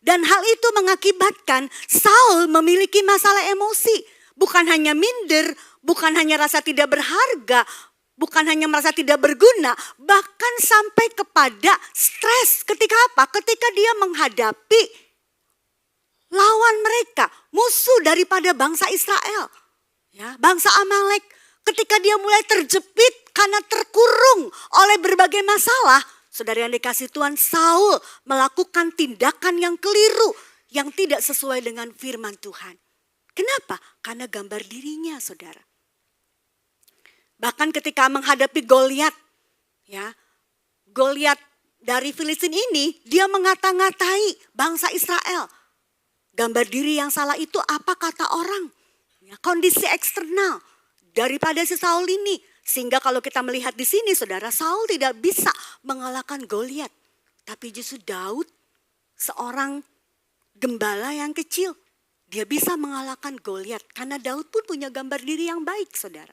E: Dan hal itu mengakibatkan Saul memiliki masalah emosi. Bukan hanya minder, bukan hanya rasa tidak berharga, bukan hanya merasa tidak berguna, bahkan sampai kepada stres. Ketika apa? Ketika dia menghadapi lawan mereka, musuh daripada bangsa Israel. Ya, bangsa Amalek. Ketika dia mulai terjepit karena terkurung oleh berbagai masalah, saudara yang dikasih Tuhan, Saul melakukan tindakan yang keliru, yang tidak sesuai dengan firman Tuhan. Kenapa? Karena gambar dirinya, saudara. Bahkan ketika menghadapi Goliat, ya, Goliat dari Filistin ini, dia mengata-ngatai bangsa Israel. Gambar diri yang salah itu apa kata orang? Ya, kondisi eksternal daripada si Saul ini. Sehingga kalau kita melihat di sini, saudara, Saul tidak bisa mengalahkan Goliat. Tapi justru Daud, seorang gembala yang kecil, dia bisa mengalahkan Goliat. Karena Daud pun punya gambar diri yang baik, saudara.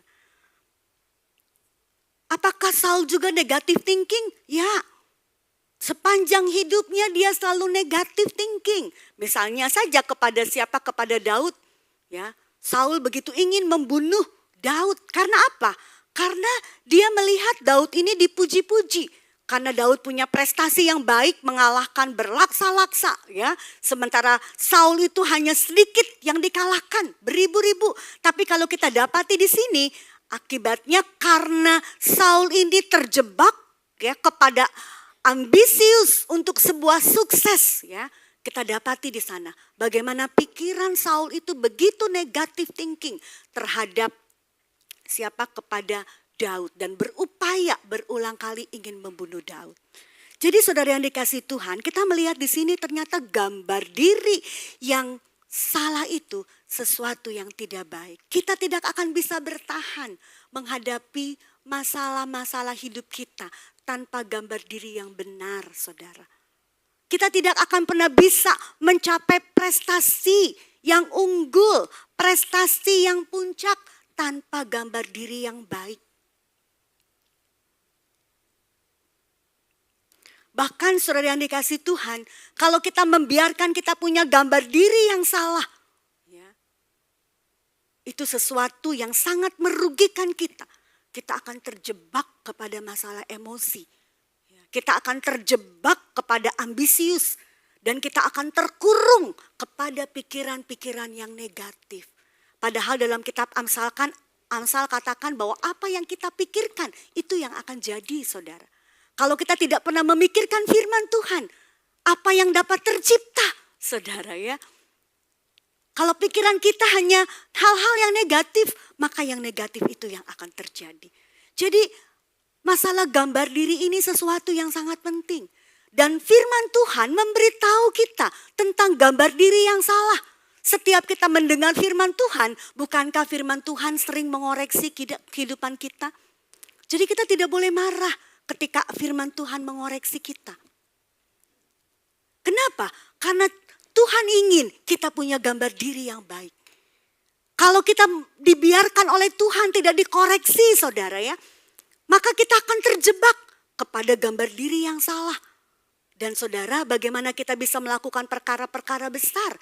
E: Apakah Saul juga negative thinking? Ya, sepanjang hidupnya dia selalu negative thinking. Misalnya saja kepada siapa? Kepada Daud. Ya, Saul begitu ingin membunuh Daud. Karena apa? Karena dia melihat Daud ini dipuji-puji. Karena Daud punya prestasi yang baik mengalahkan berlaksa-laksa. Ya, sementara Saul itu hanya sedikit yang dikalahkan, beribu-ribu. Tapi kalau kita dapati di sini, akibatnya karena Saul ini terjebak ya kepada ambisius untuk sebuah sukses. Ya, kita dapati di sana bagaimana pikiran Saul itu begitu negative thinking terhadap siapa? Kepada Daud, dan berupaya berulang kali ingin membunuh Daud. Jadi saudara yang dikasih Tuhan, kita melihat di sini ternyata gambar diri yang salah itu sesuatu yang tidak baik. Kita tidak akan bisa bertahan menghadapi masalah-masalah hidup kita tanpa gambar diri yang benar, saudara. Kita tidak akan pernah bisa mencapai prestasi yang unggul, prestasi yang puncak tanpa gambar diri yang baik. Bahkan saudara yang dikasih Tuhan, kalau kita membiarkan kita punya gambar diri yang salah, ya, itu sesuatu yang sangat merugikan kita. Kita akan terjebak kepada masalah emosi. Kita akan terjebak kepada ambisius. Dan kita akan terkurung kepada pikiran-pikiran yang negatif. Padahal dalam kitab Amsal katakan bahwa apa yang kita pikirkan itu yang akan jadi, saudara. Kalau kita tidak pernah memikirkan firman Tuhan, apa yang dapat tercipta, saudara ya. Kalau pikiran kita hanya hal-hal yang negatif, maka yang negatif itu yang akan terjadi. Jadi masalah gambar diri ini sesuatu yang sangat penting. Dan firman Tuhan memberitahu kita tentang gambar diri yang salah. Setiap kita mendengar firman Tuhan, bukankah firman Tuhan sering mengoreksi kehidupan kita? Jadi kita tidak boleh marah ketika firman Tuhan mengoreksi kita. Kenapa? Karena Tuhan ingin kita punya gambar diri yang baik. Kalau kita dibiarkan oleh Tuhan tidak dikoreksi, saudara ya, maka kita akan terjebak kepada gambar diri yang salah. Dan saudara, bagaimana kita bisa melakukan perkara-perkara besar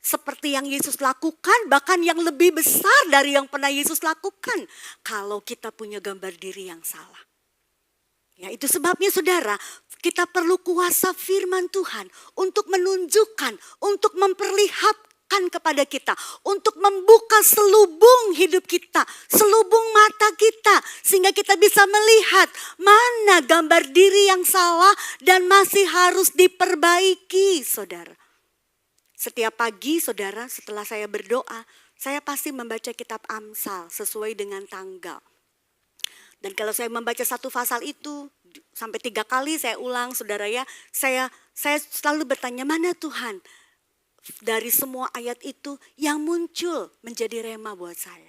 E: seperti yang Yesus lakukan, bahkan yang lebih besar dari yang pernah Yesus lakukan, kalau kita punya gambar diri yang salah. Ya, itu sebabnya saudara, kita perlu kuasa firman Tuhan untuk menunjukkan, untuk memperlihatkan kepada kita, untuk membuka selubung hidup kita, selubung mata kita, sehingga kita bisa melihat mana gambar diri yang salah dan masih harus diperbaiki, saudara. Setiap pagi, saudara, setelah saya berdoa, saya pasti membaca kitab Amsal sesuai dengan tanggal. Dan kalau saya membaca satu pasal itu sampai 3 kali saya ulang, saudara ya, saya selalu bertanya, mana Tuhan dari semua ayat itu yang muncul menjadi rema buat saya.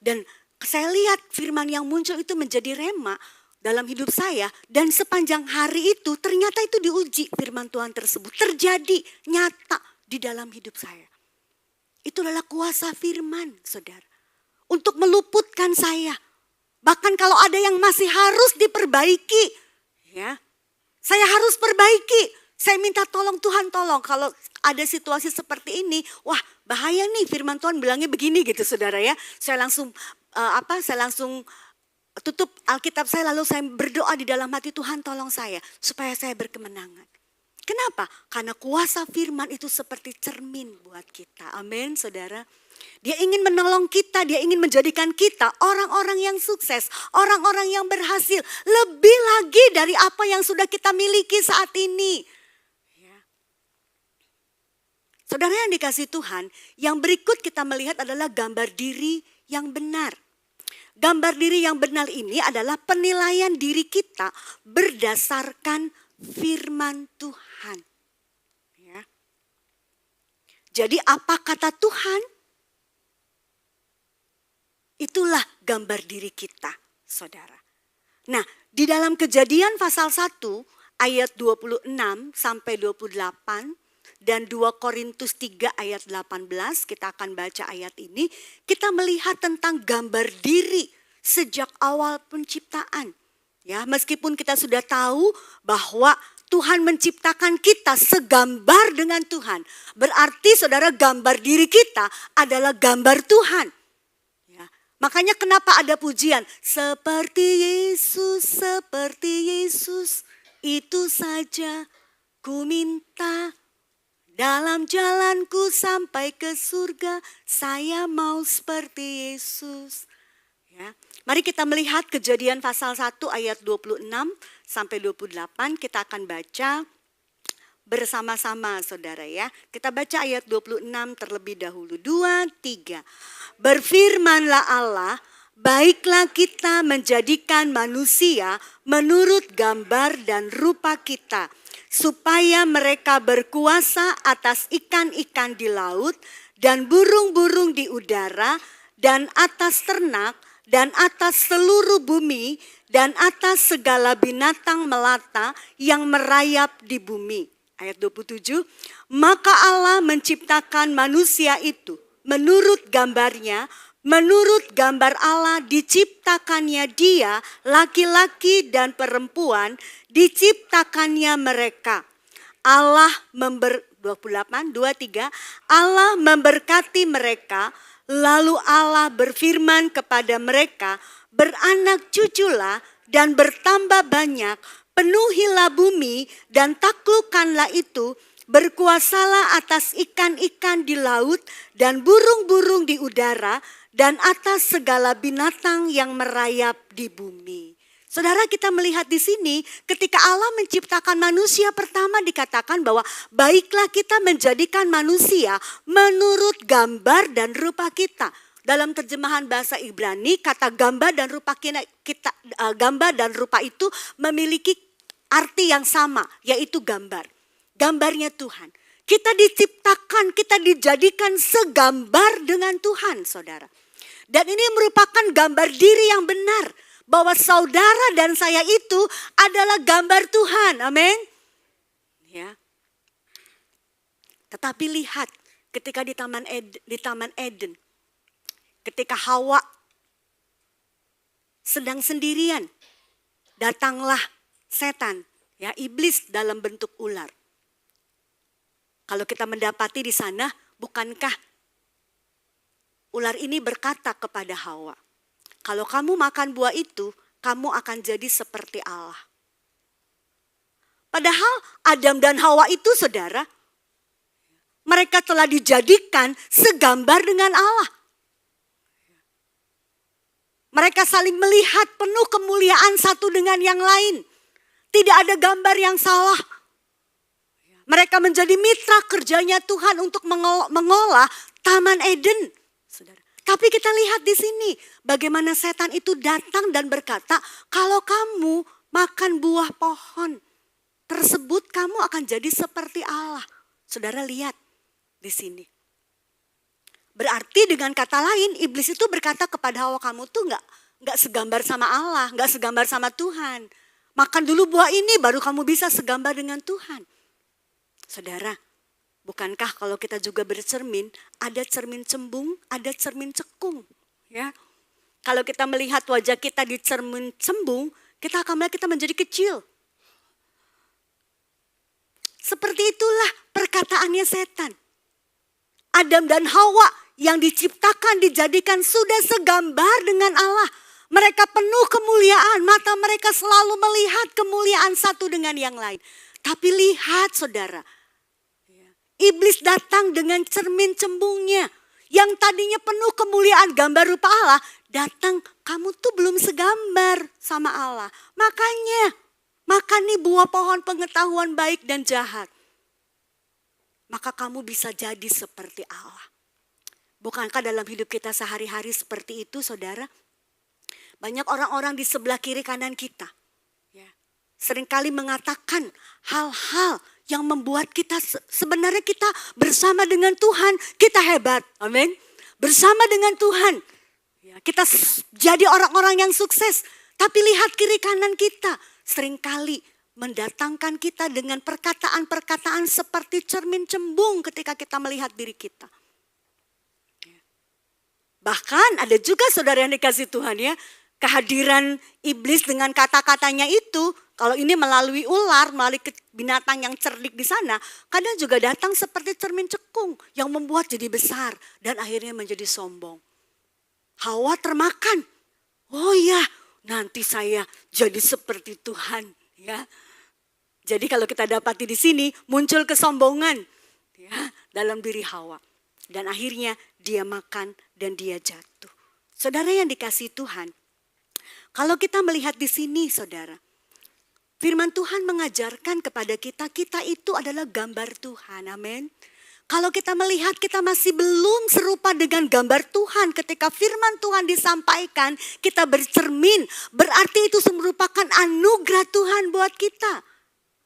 E: Dan saya lihat firman yang muncul itu menjadi rema dalam hidup saya, dan sepanjang hari itu ternyata itu diuji firman Tuhan tersebut, terjadi nyata di dalam hidup saya. Itu adalah kuasa firman, saudara, untuk meluputkan saya. Bahkan kalau ada yang masih harus diperbaiki, ya, saya harus perbaiki. Saya minta tolong Tuhan, tolong kalau ada situasi seperti ini, wah bahaya nih firman Tuhan bilangnya begini gitu, saudara ya. Saya langsung tutup Alkitab saya, lalu saya berdoa di dalam hati, Tuhan tolong saya supaya saya berkemenangan. Kenapa? Karena kuasa firman itu seperti cermin buat kita. Amin, saudara. Dia ingin menolong kita, dia ingin menjadikan kita orang-orang yang sukses, orang-orang yang berhasil, lebih lagi dari apa yang sudah kita miliki saat ini. Ya. Saudara yang dikasihi Tuhan, yang berikut kita melihat adalah gambar diri yang benar. Gambar diri yang benar ini adalah penilaian diri kita berdasarkan firman Tuhan. Ya. Jadi apa kata Tuhan? Itulah gambar diri kita, saudara. Nah, di dalam Kejadian pasal 1 ayat 26 sampai 28 dan 2 Korintus 3 ayat 18, kita akan baca ayat ini, kita melihat tentang gambar diri sejak awal penciptaan. Ya, meskipun kita sudah tahu bahwa Tuhan menciptakan kita segambar dengan Tuhan, berarti saudara, gambar diri kita adalah gambar Tuhan. Makanya kenapa ada pujian, seperti Yesus, itu saja ku minta. Dalam jalanku sampai ke surga, saya mau seperti Yesus. Ya. Mari kita melihat Kejadian pasal 1 ayat 26 sampai 28, kita akan baca bersama-sama, saudara ya. Kita baca ayat 26 terlebih dahulu. 2, 3. Berfirmanlah Allah, baiklah kita menjadikan manusia menurut gambar dan rupa kita, supaya mereka berkuasa atas ikan-ikan di laut dan burung-burung di udara dan atas ternak dan atas seluruh bumi dan atas segala binatang melata yang merayap di bumi. Ayat 27, maka Allah menciptakan manusia itu menurut gambarnya, menurut gambar Allah diciptakannya dia, laki-laki dan perempuan diciptakannya mereka. Allah 23, Allah memberkati mereka, lalu Allah berfirman kepada mereka, beranak cuculah dan bertambah banyak, penuhilah bumi dan taklukkanlah itu, berkuasalah atas ikan-ikan di laut dan burung-burung di udara dan atas segala binatang yang merayap di bumi. Saudara, kita melihat di sini ketika Allah menciptakan manusia pertama dikatakan bahwa baiklah kita menjadikan manusia menurut gambar dan rupa kita. Dalam terjemahan bahasa Ibrani, kata gambar dan rupa gambar dan rupa itu memiliki arti yang sama, yaitu gambar. Gambarnya Tuhan. Kita diciptakan, kita dijadikan segambar dengan Tuhan, saudara. Dan ini merupakan gambar diri yang benar, bahwa saudara dan saya itu adalah gambar Tuhan. Amin. Ya. Tetapi lihat, ketika di Taman Eden, ketika Hawa sedang sendirian, datanglah setan, ya, iblis dalam bentuk ular. Kalau kita mendapati di sana, bukankah ular ini berkata kepada Hawa, kalau kamu makan buah itu, kamu akan jadi seperti Allah. Padahal Adam dan Hawa itu saudara, mereka telah dijadikan segambar dengan Allah. Mereka saling melihat penuh kemuliaan satu dengan yang lain. Tidak ada gambar yang salah. Mereka menjadi mitra kerjanya Tuhan untuk mengolah Taman Eden. Saudara. Tapi kita lihat di sini bagaimana setan itu datang dan berkata, kalau kamu makan buah pohon tersebut kamu akan jadi seperti Allah. Saudara lihat di sini. Berarti dengan kata lain iblis itu berkata kepada Hawa, kamu tuh nggak segambar sama Allah, nggak segambar sama Tuhan. Makan dulu buah ini baru kamu bisa segambar dengan Tuhan. Saudara, bukankah kalau kita juga bercermin, ada cermin cembung, ada cermin cekung, ya? Kalau kita melihat wajah kita di cermin cembung, kita akan melihat kita menjadi kecil. Seperti itulah perkataannya setan. Adam dan Hawa yang diciptakan, dijadikan sudah segambar dengan Allah. Mereka penuh kemuliaan, mata mereka selalu melihat kemuliaan satu dengan yang lain. Tapi lihat saudara, iblis datang dengan cermin cembungnya. Yang tadinya penuh kemuliaan gambar rupa Allah, datang kamu tuh belum segambar sama Allah. Makanya makan nih buah pohon pengetahuan baik dan jahat. Maka kamu bisa jadi seperti Allah. Bukankah dalam hidup kita sehari-hari seperti itu saudara? Banyak orang-orang di sebelah kiri kanan kita. Ya, seringkali mengatakan hal-hal yang membuat kita sebenarnya kita bersama dengan Tuhan. Kita hebat, amin. Bersama dengan Tuhan. Ya, kita jadi orang-orang yang sukses. Tapi lihat kiri kanan kita. Seringkali mendatangkan kita dengan perkataan-perkataan seperti cermin cembung ketika kita melihat diri kita. Bahkan ada juga saudara yang dikasih Tuhan ya, kehadiran iblis dengan kata-katanya itu, kalau ini melalui ular, melalui binatang yang cerdik di sana, kadang juga datang seperti cermin cekung yang membuat jadi besar dan akhirnya menjadi sombong. Hawa termakan, oh ya nanti saya jadi seperti Tuhan ya. Jadi kalau kita dapati di sini muncul kesombongan ya dalam diri Hawa. Dan akhirnya dia makan dan dia jatuh. Saudara yang dikasihi Tuhan, kalau kita melihat di sini saudara, firman Tuhan mengajarkan kepada kita, kita itu adalah gambar Tuhan, amin. Kalau kita melihat kita masih belum serupa dengan gambar Tuhan ketika firman Tuhan disampaikan, kita bercermin, berarti itu merupakan anugerah Tuhan buat kita.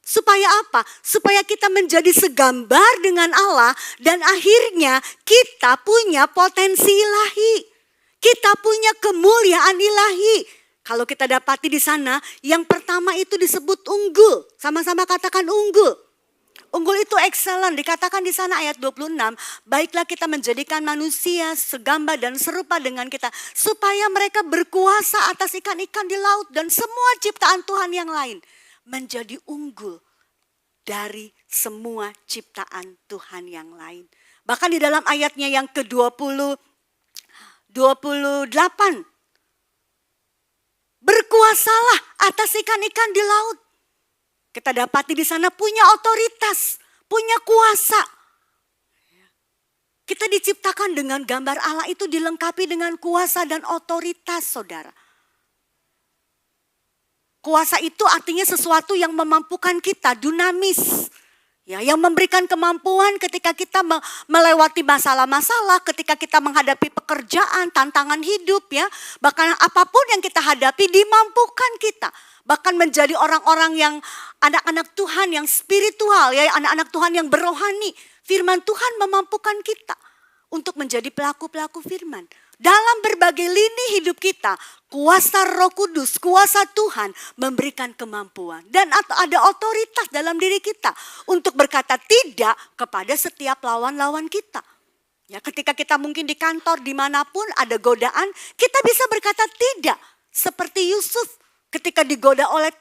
E: Supaya apa? Supaya kita menjadi segambar dengan Allah dan akhirnya kita punya potensi ilahi. Kita punya kemuliaan ilahi. Kalau kita dapati di sana, yang pertama itu disebut unggul. Sama-sama katakan unggul. Unggul itu excellent, dikatakan di sana ayat 26. Baiklah kita menjadikan manusia segambar dan serupa dengan kita. Supaya mereka berkuasa atas ikan-ikan di laut dan semua ciptaan Tuhan yang lain. Menjadi unggul dari semua ciptaan Tuhan yang lain. Bahkan di dalam ayatnya yang ke-28. Berkuasalah atas ikan-ikan di laut. Kita dapati di sana punya otoritas, punya kuasa. Kita diciptakan dengan gambar Allah itu dilengkapi dengan kuasa dan otoritas saudara. Kuasa itu artinya sesuatu yang memampukan kita, dunamis. Ya, yang memberikan kemampuan ketika kita melewati masalah-masalah, ketika kita menghadapi pekerjaan, tantangan hidup ya. Bahkan apapun yang kita hadapi dimampukan kita. Bahkan menjadi orang-orang yang anak-anak Tuhan yang spiritual, ya, anak-anak Tuhan yang berohani. Firman Tuhan memampukan kita untuk menjadi pelaku-pelaku firman. Dalam berbagai lini hidup kita, kuasa Roh Kudus, kuasa Tuhan memberikan kemampuan. Dan ada otoritas dalam diri kita untuk berkata tidak kepada setiap lawan-lawan kita. Ya, ketika kita mungkin di kantor, dimanapun ada godaan, kita bisa berkata tidak. Seperti Yusuf ketika digoda oleh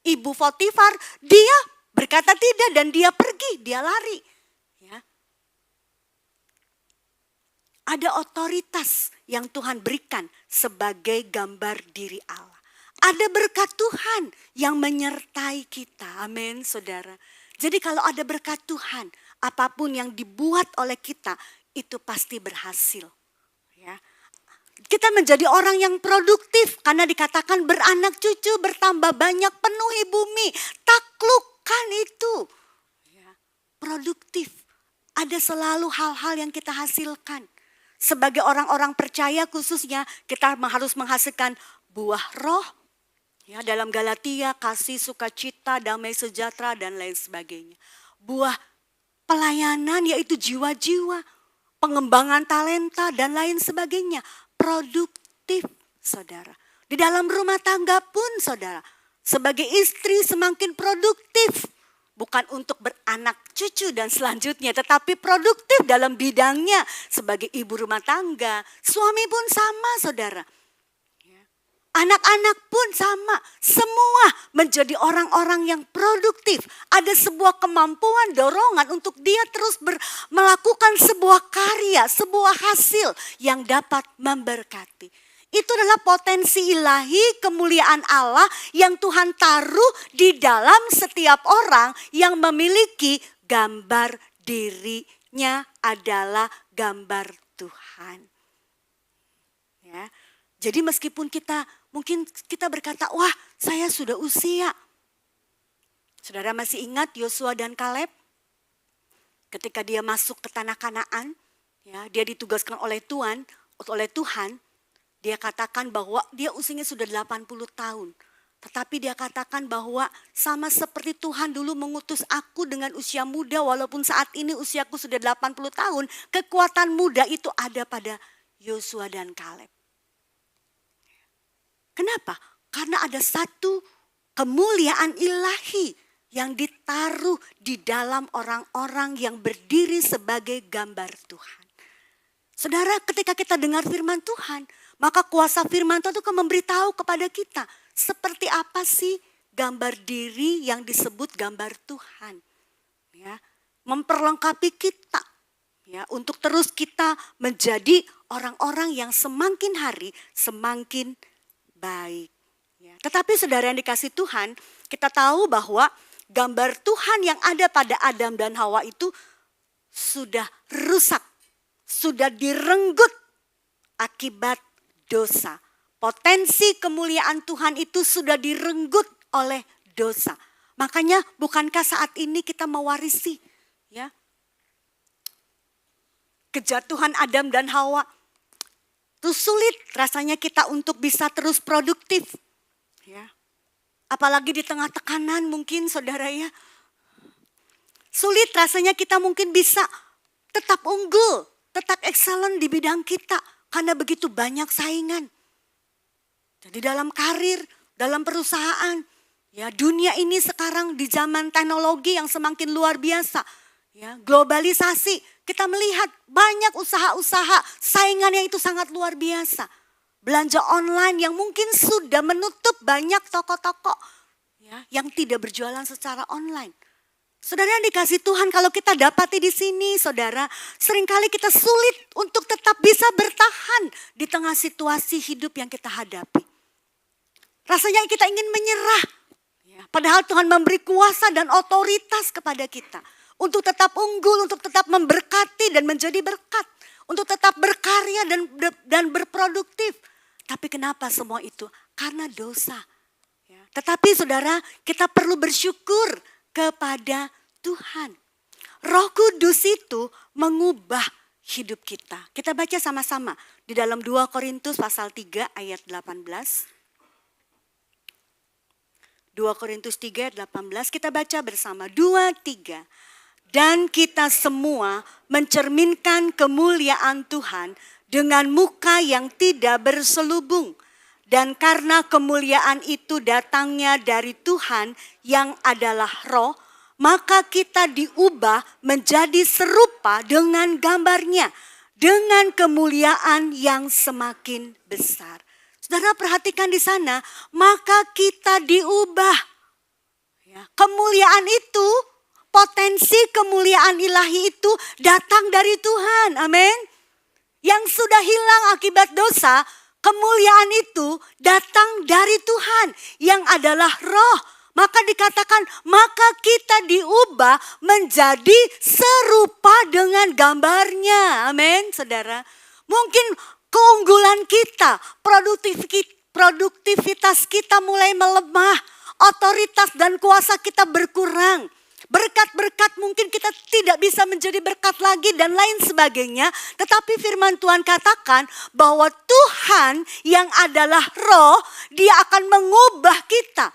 E: Ibu Potifar, dia berkata tidak dan dia pergi, dia lari. Ya. Ada otoritas yang Tuhan berikan sebagai gambar diri Allah. Ada berkat Tuhan yang menyertai kita. Amin, saudara. Jadi kalau ada berkat Tuhan, apapun yang dibuat oleh kita, itu pasti berhasil. Ya. Kita menjadi orang yang produktif karena dikatakan beranak cucu, bertambah banyak, penuhi bumi. Taklukkan itu. Ya. Produktif. Ada selalu hal-hal yang kita hasilkan. Sebagai orang-orang percaya khususnya kita harus menghasilkan buah roh. Ya, dalam Galatia, kasih, sukacita, damai sejahtera dan lain sebagainya. Buah pelayanan yaitu jiwa-jiwa, pengembangan talenta dan lain sebagainya. Produktif, saudara. Di dalam rumah tangga pun, saudara, sebagai istri semakin produktif. Bukan untuk beranak cucu dan selanjutnya, tetapi produktif dalam bidangnya sebagai ibu rumah tangga. Suami pun sama, saudara. Anak-anak pun sama, semua menjadi orang-orang yang produktif. Ada sebuah kemampuan, dorongan untuk dia terus melakukan sebuah karya, sebuah hasil yang dapat memberkati. Itu adalah potensi ilahi, kemuliaan Allah yang Tuhan taruh di dalam setiap orang yang memiliki gambar dirinya adalah gambar Tuhan. Ya. Jadi meskipun mungkin kita berkata, wah saya sudah usia. Saudara masih ingat Yosua dan Kaleb? Ketika dia masuk ke tanah Kanaan, ya, dia ditugaskan oleh Tuhan, dia katakan bahwa dia usianya sudah 80 tahun. Tetapi dia katakan bahwa sama seperti Tuhan dulu mengutus aku dengan usia muda, walaupun saat ini usiaku sudah 80 tahun, kekuatan muda itu ada pada Yosua dan Kaleb. Kenapa? Karena ada satu kemuliaan ilahi yang ditaruh di dalam orang-orang yang berdiri sebagai gambar Tuhan. Saudara, ketika kita dengar firman Tuhan, maka kuasa firman Tuhan itu akan memberitahu kepada kita seperti apa sih gambar diri yang disebut gambar Tuhan. Ya, memperlengkapi kita, ya, untuk terus kita menjadi orang-orang yang semakin hari semakin baik. Ya. Tetapi saudara yang dikasih Tuhan, kita tahu bahwa gambar Tuhan yang ada pada Adam dan Hawa itu sudah rusak, sudah direnggut akibat dosa. Potensi kemuliaan Tuhan itu sudah direnggut oleh dosa. Makanya bukankah saat ini kita mewarisi, ya, kejatuhan Adam dan Hawa? Itu sulit rasanya kita untuk bisa terus produktif. Ya. Apalagi di tengah tekanan mungkin saudara ya. Sulit rasanya kita mungkin bisa tetap unggul, tetap excellent di bidang kita. Karena begitu banyak saingan. Jadi dalam karir, dalam perusahaan. Ya, dunia ini sekarang di zaman teknologi yang semakin luar biasa. Ya, globalisasi, kita melihat banyak usaha-usaha saingannya itu sangat luar biasa. Belanja online yang mungkin sudah menutup banyak toko-toko, ya, yang tidak berjualan secara online. Saudara yang dikasih Tuhan, kalau kita dapati di sini, saudara, seringkali kita sulit untuk tetap bisa bertahan di tengah situasi hidup yang kita hadapi. Rasanya kita ingin menyerah, ya, padahal Tuhan memberi kuasa dan otoritas kepada kita. Untuk tetap unggul, untuk tetap memberkati dan menjadi berkat. Untuk tetap berkarya dan berproduktif. Tapi kenapa semua itu? Karena dosa. Ya. Tetapi saudara, kita perlu bersyukur kepada Tuhan. Roh Kudus itu mengubah hidup kita. Kita baca sama-sama di dalam 2 Korintus pasal 3 ayat 18. 2 Korintus 3 ayat 18, kita baca bersama. 2, 3. Dan kita semua mencerminkan kemuliaan Tuhan dengan muka yang tidak berselubung. Dan karena kemuliaan itu datangnya dari Tuhan yang adalah roh, maka kita diubah menjadi serupa dengan gambarnya. Dengan kemuliaan yang semakin besar. Saudara perhatikan di sana, maka kita diubah. Ya, kemuliaan itu, potensi kemuliaan ilahi itu datang dari Tuhan. Amin. Yang sudah hilang akibat dosa, kemuliaan itu datang dari Tuhan yang adalah roh. Maka dikatakan, maka kita diubah menjadi serupa dengan gambarnya. Amin, saudara. Mungkin keunggulan kita, produktivitas kita mulai melemah, otoritas dan kuasa kita berkurang. Berkat-berkat mungkin kita tidak bisa menjadi berkat lagi dan lain sebagainya. Tetapi firman Tuhan katakan bahwa Tuhan yang adalah roh, dia akan mengubah kita.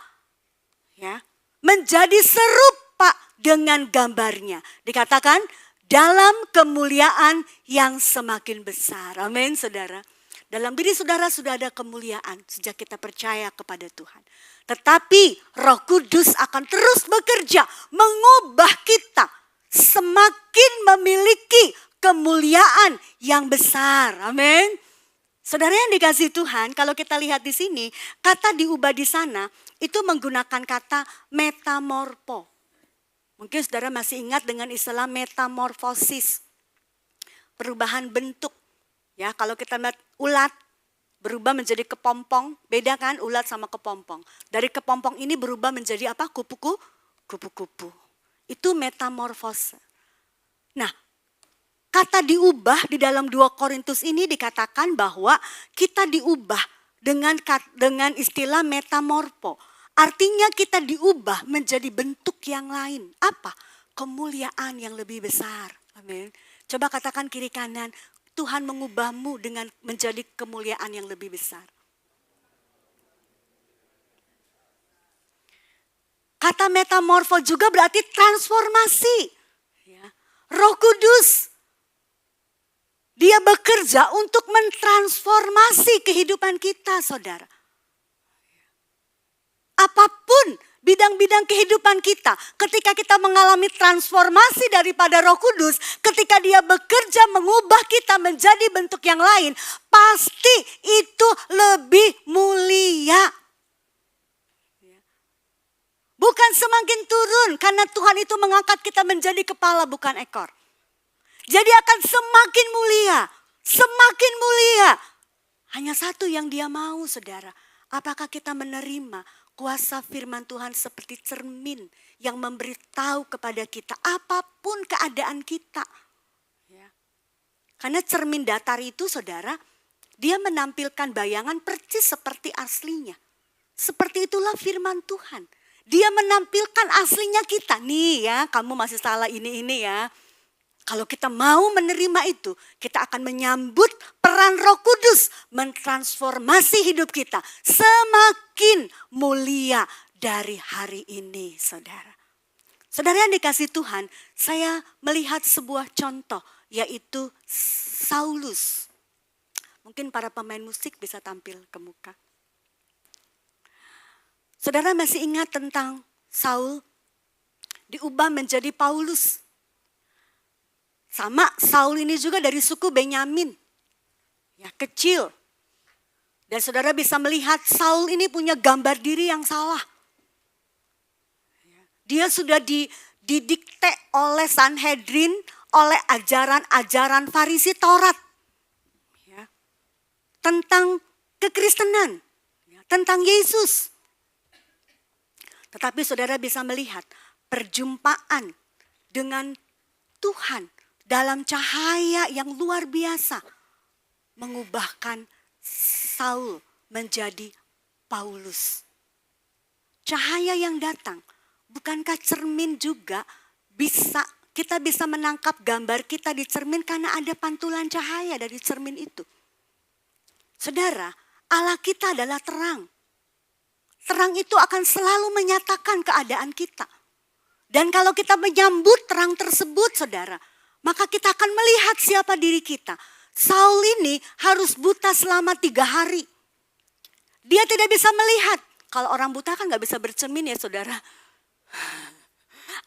E: Ya, menjadi serupa dengan gambarnya. Dikatakan dalam kemuliaan yang semakin besar. Amin, saudara. Dalam diri saudara sudah ada kemuliaan sejak kita percaya kepada Tuhan. Tetapi Roh Kudus akan terus bekerja mengubah kita semakin memiliki kemuliaan yang besar. Amin. Saudara yang dikasihi Tuhan, kalau kita lihat di sini, kata diubah di sana itu menggunakan kata metamorfo. Mungkin saudara masih ingat dengan istilah metamorfosis. Perubahan bentuk. Ya, kalau kita lihat ulat berubah menjadi kepompong, beda kan ulat sama kepompong. Dari kepompong ini berubah menjadi apa? Kupu-kupu. Itu metamorfose. Nah, kata diubah di dalam 2 Korintus ini dikatakan bahwa kita diubah dengan istilah metamorfo. Artinya kita diubah menjadi bentuk yang lain. Apa? Kemuliaan yang lebih besar. Amin. Coba katakan kiri kanan, Tuhan mengubahmu dengan menjadi kemuliaan yang lebih besar. Kata metamorfo juga berarti transformasi. Ya. Roh Kudus, dia bekerja untuk mentransformasi kehidupan kita, saudara. Apapun bidang-bidang kehidupan kita, ketika kita mengalami transformasi daripada Roh Kudus, ketika dia bekerja mengubah kita menjadi bentuk yang lain, pasti itu lebih mulia. Bukan semakin turun, karena Tuhan itu mengangkat kita menjadi kepala bukan ekor. Jadi akan semakin mulia, semakin mulia. Hanya satu yang dia mau, saudara. Apakah kita menerima kuasa firman Tuhan seperti cermin yang memberitahu kepada kita apapun keadaan kita. Ya. Karena cermin datar itu, saudara, dia menampilkan bayangan persis seperti aslinya. Seperti itulah firman Tuhan. Dia menampilkan aslinya kita. Nih ya, kamu masih salah ini ya. Kalau kita mau menerima itu, kita akan menyambut peran Roh Kudus mentransformasi hidup kita semakin mulia dari hari ini, saudara. Saudara yang dikasihi Tuhan, saya melihat sebuah contoh, yaitu Saulus. Mungkin para pemain musik bisa tampil ke muka. Saudara masih ingat tentang Saul diubah menjadi Paulus. Sama Saul ini juga dari suku Benyamin. Ya, kecil. Dan saudara bisa melihat Saul ini punya gambar diri yang salah. Dia sudah didikte oleh Sanhedrin, oleh ajaran-ajaran Farisi Taurat. Ya, tentang kekristenan, ya, tentang Yesus. Tetapi saudara bisa melihat perjumpaan dengan Tuhan dalam cahaya yang luar biasa mengubahkan Saul menjadi Paulus. Cahaya yang datang, bukankah cermin juga kita bisa menangkap gambar kita di cermin karena ada pantulan cahaya dari cermin itu. Saudara, Allah kita adalah terang. Terang itu akan selalu menyatakan keadaan kita. Dan kalau kita menyambut terang tersebut, saudara, maka kita akan melihat siapa diri kita. Saul ini harus buta selama 3 hari. Dia tidak bisa melihat. Kalau orang buta kan gak bisa bercermin ya, saudara.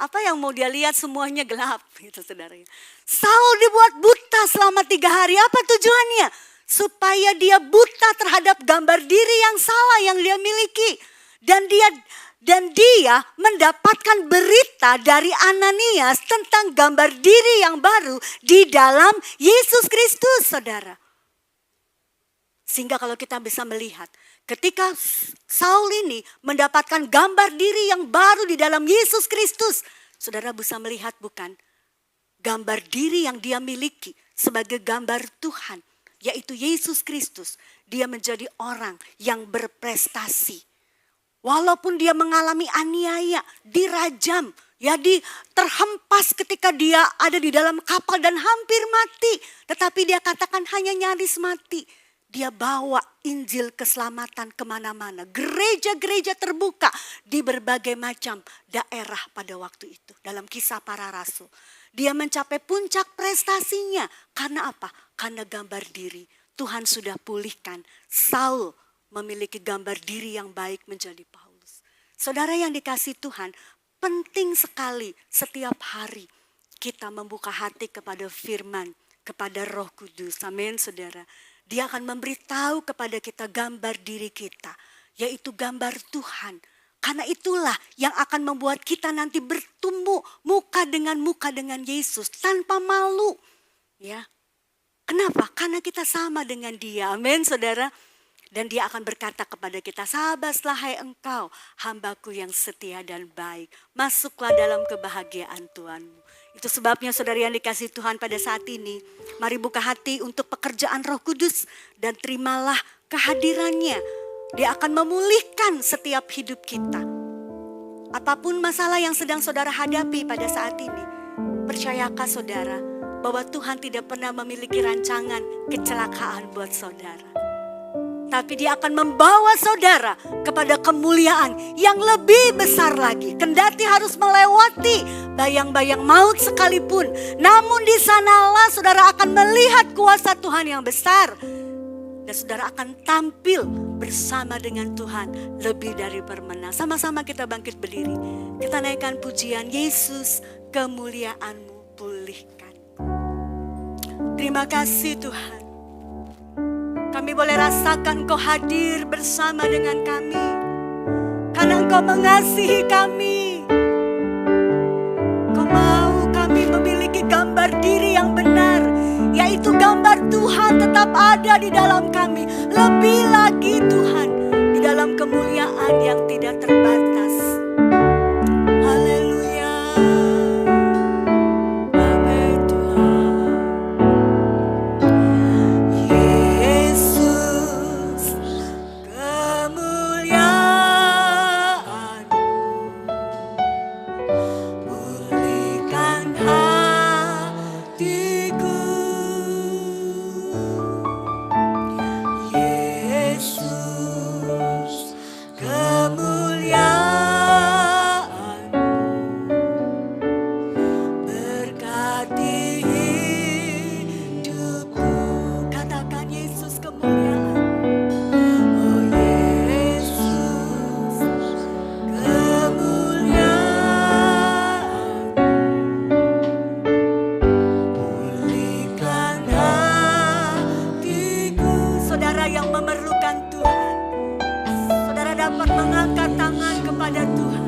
E: Apa yang mau dia lihat semuanya gelap, gitu saudara. Saul dibuat buta selama 3 hari. Apa tujuannya? Supaya dia buta terhadap gambar diri yang salah yang dia miliki. Dan dia mendapatkan berita dari Ananias tentang gambar diri yang baru di dalam Yesus Kristus, saudara. Sehingga kalau kita bisa melihat, ketika Saul ini mendapatkan gambar diri yang baru di dalam Yesus Kristus, saudara bisa melihat bukan? Gambar diri yang dia miliki sebagai gambar Tuhan, yaitu Yesus Kristus. Dia menjadi orang yang berprestasi. Walaupun dia mengalami aniaya, dirajam, terhempas ketika dia ada di dalam kapal dan hampir mati. Tetapi dia katakan hanya nyaris mati. Dia bawa Injil keselamatan kemana-mana. Gereja-gereja terbuka di berbagai macam daerah pada waktu itu. Dalam Kisah Para Rasul. Dia mencapai puncak prestasinya. Karena apa? Karena gambar diri. Tuhan sudah pulihkan. Saul memiliki gambar diri yang baik menjadi Paulus. Saudara yang dikasihi Tuhan, penting sekali setiap hari kita membuka hati kepada firman, kepada Roh Kudus. Amin, saudara. Dia akan memberitahu kepada kita gambar diri kita, yaitu gambar Tuhan. Karena itulah yang akan membuat kita nanti bertumbuh muka dengan Yesus tanpa malu. Ya. Kenapa? Karena kita sama dengan Dia. Amin, saudara. Dan Dia akan berkata kepada kita, sahabatlah hai engkau, hambaku yang setia dan baik. Masuklah dalam kebahagiaan Tuhanmu. Itu sebabnya saudara yang dikasihi Tuhan pada saat ini, mari buka hati untuk pekerjaan Roh Kudus dan terimalah kehadirannya. Dia akan memulihkan setiap hidup kita. Apapun masalah yang sedang saudara hadapi pada saat ini, percayakah saudara bahwa Tuhan tidak pernah memiliki rancangan kecelakaan buat saudara. Tapi Dia akan membawa saudara kepada kemuliaan yang lebih besar lagi. Kendati harus melewati bayang-bayang maut sekalipun. Namun di sanalah saudara akan melihat kuasa Tuhan yang besar. Dan saudara akan tampil bersama dengan Tuhan lebih dari permenang. Sama-sama kita bangkit berdiri. Kita naikkan pujian, Yesus kemuliaan-Mu pulihkan. Terima kasih Tuhan. Kami boleh rasakan Engkau hadir bersama dengan kami. Karena Engkau mengasihi kami. Engkau mau kami memiliki gambar diri yang benar. Yaitu gambar Tuhan tetap ada di dalam kami. Lebih lagi Tuhan, di dalam kemuliaan yang tidak terbatas. Haleluya. Amin Tuhan. Yesus, kemuliaan-Mu pulihkan hatiku. Yesus, kemuliaan-Mu berkati hidupku. Katakan Yesus kemuliaan-Mu. Oh Yesus, kemuliaan-Mu pulihkan hatiku. Saudara yang memerlukan Tuhan, saudara dapat mengangkat tangan kepada Tuhan.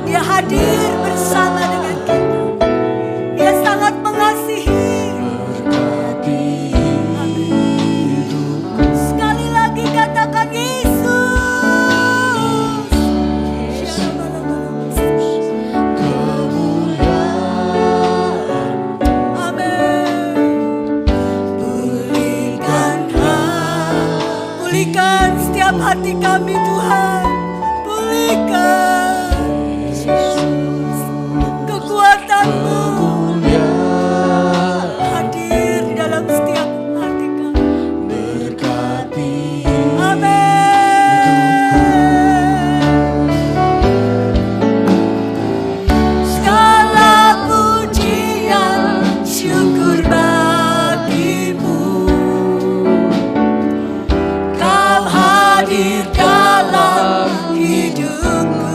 E: Dia hadir bersama dengan kita. Dia sangat mengasihi. Amin. Sekali lagi katakan Yesus. Amin. Pulihkan setiap hati kami Tuhan. Pulihkan kekuatan-Mu hadir di dalam setiap hati kami. Amin. Segala pujian syukur bagi-Mu. Kau hadir dalam hidupku.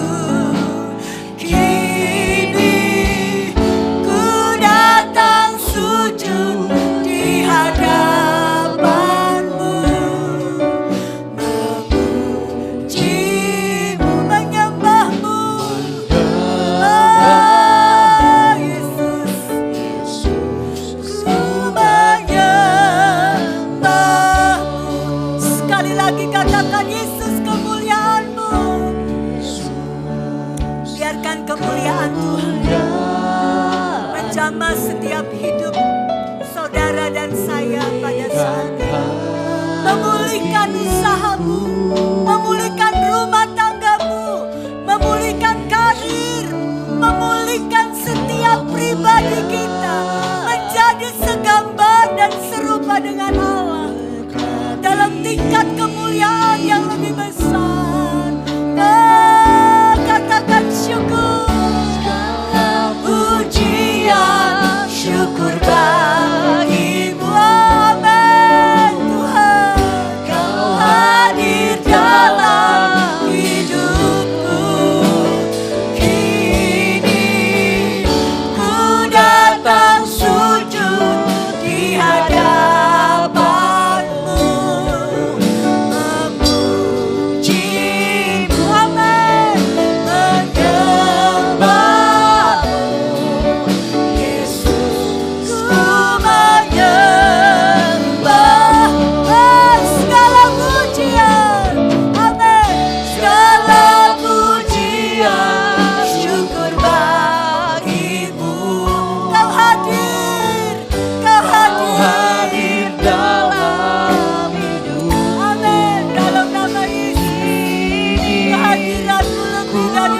E: tingkat kemuliaan yang lebih besar. Katakan syukur. Segala pujian, syukur bagimu. Amin. Tuhan, Kau hadir dalam hidupku. Kini ku datang sujud di hadapanmu, memujimu, amin, menyembahmu. Yesus, ku menyembah. Segala pujian, amin, segala pujian, syukur bagimu. Kau hadir dalam hidup. Amin. Dalam nama Yesus, kehadiran-Mu lebih dari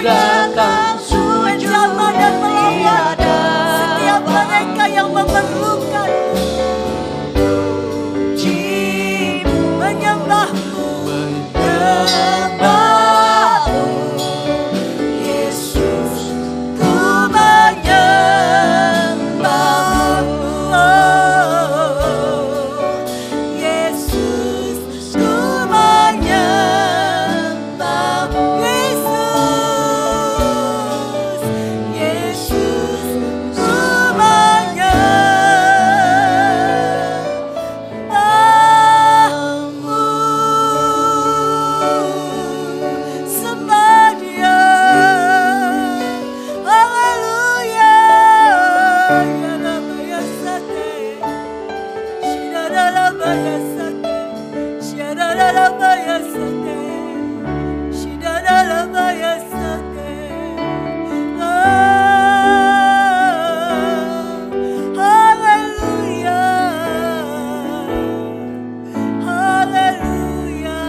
E: cukup menjamah dan melawan setiap mereka yang memerlukan pujimu, menyembahmu, menyembahmu. Yesus, ku menyembahmu. Yesus, ku menyembahmu. Yesus, ku menyembahmu. Sembah Dia. Haleluya. Ya Rabbi ya Sate. Shidadalabaya Sate. Shidadalabaya Sate. Shidadalabaya Sate. Haleluya. Haleluya.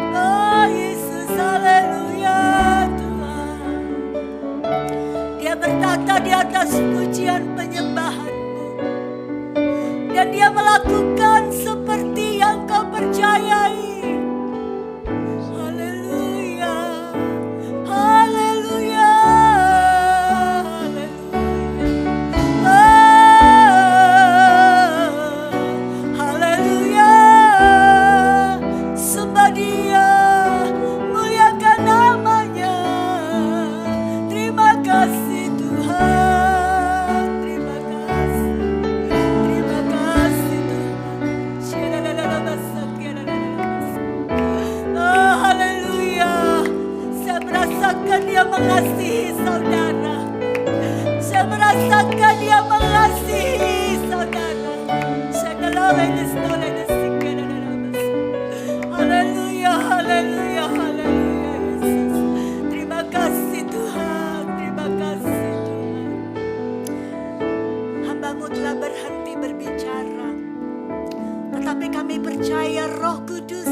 E: Oh Yesus, haleluya Tuhan. Dia bertata di atas pujian penyembahan-Mu. Dan Dia melakukan seperti yang Kau percayai. Haleluya. Haleluya. Haleluya. Sembah Dia, muliakan nama-Nya. Terima kasih Tuhan, terima kasih Tuhan. Oh haleluya. Saya merasakan Dia mengasihi saudara. Saya merasakan Dia mengasihi saudara. Haleluya, haleluya, haleluya Yesus. Terima kasih Tuhan, terima kasih Tuhan. Hamba-Mu telah berhenti berbicara. Tetapi kami percaya Roh Kudus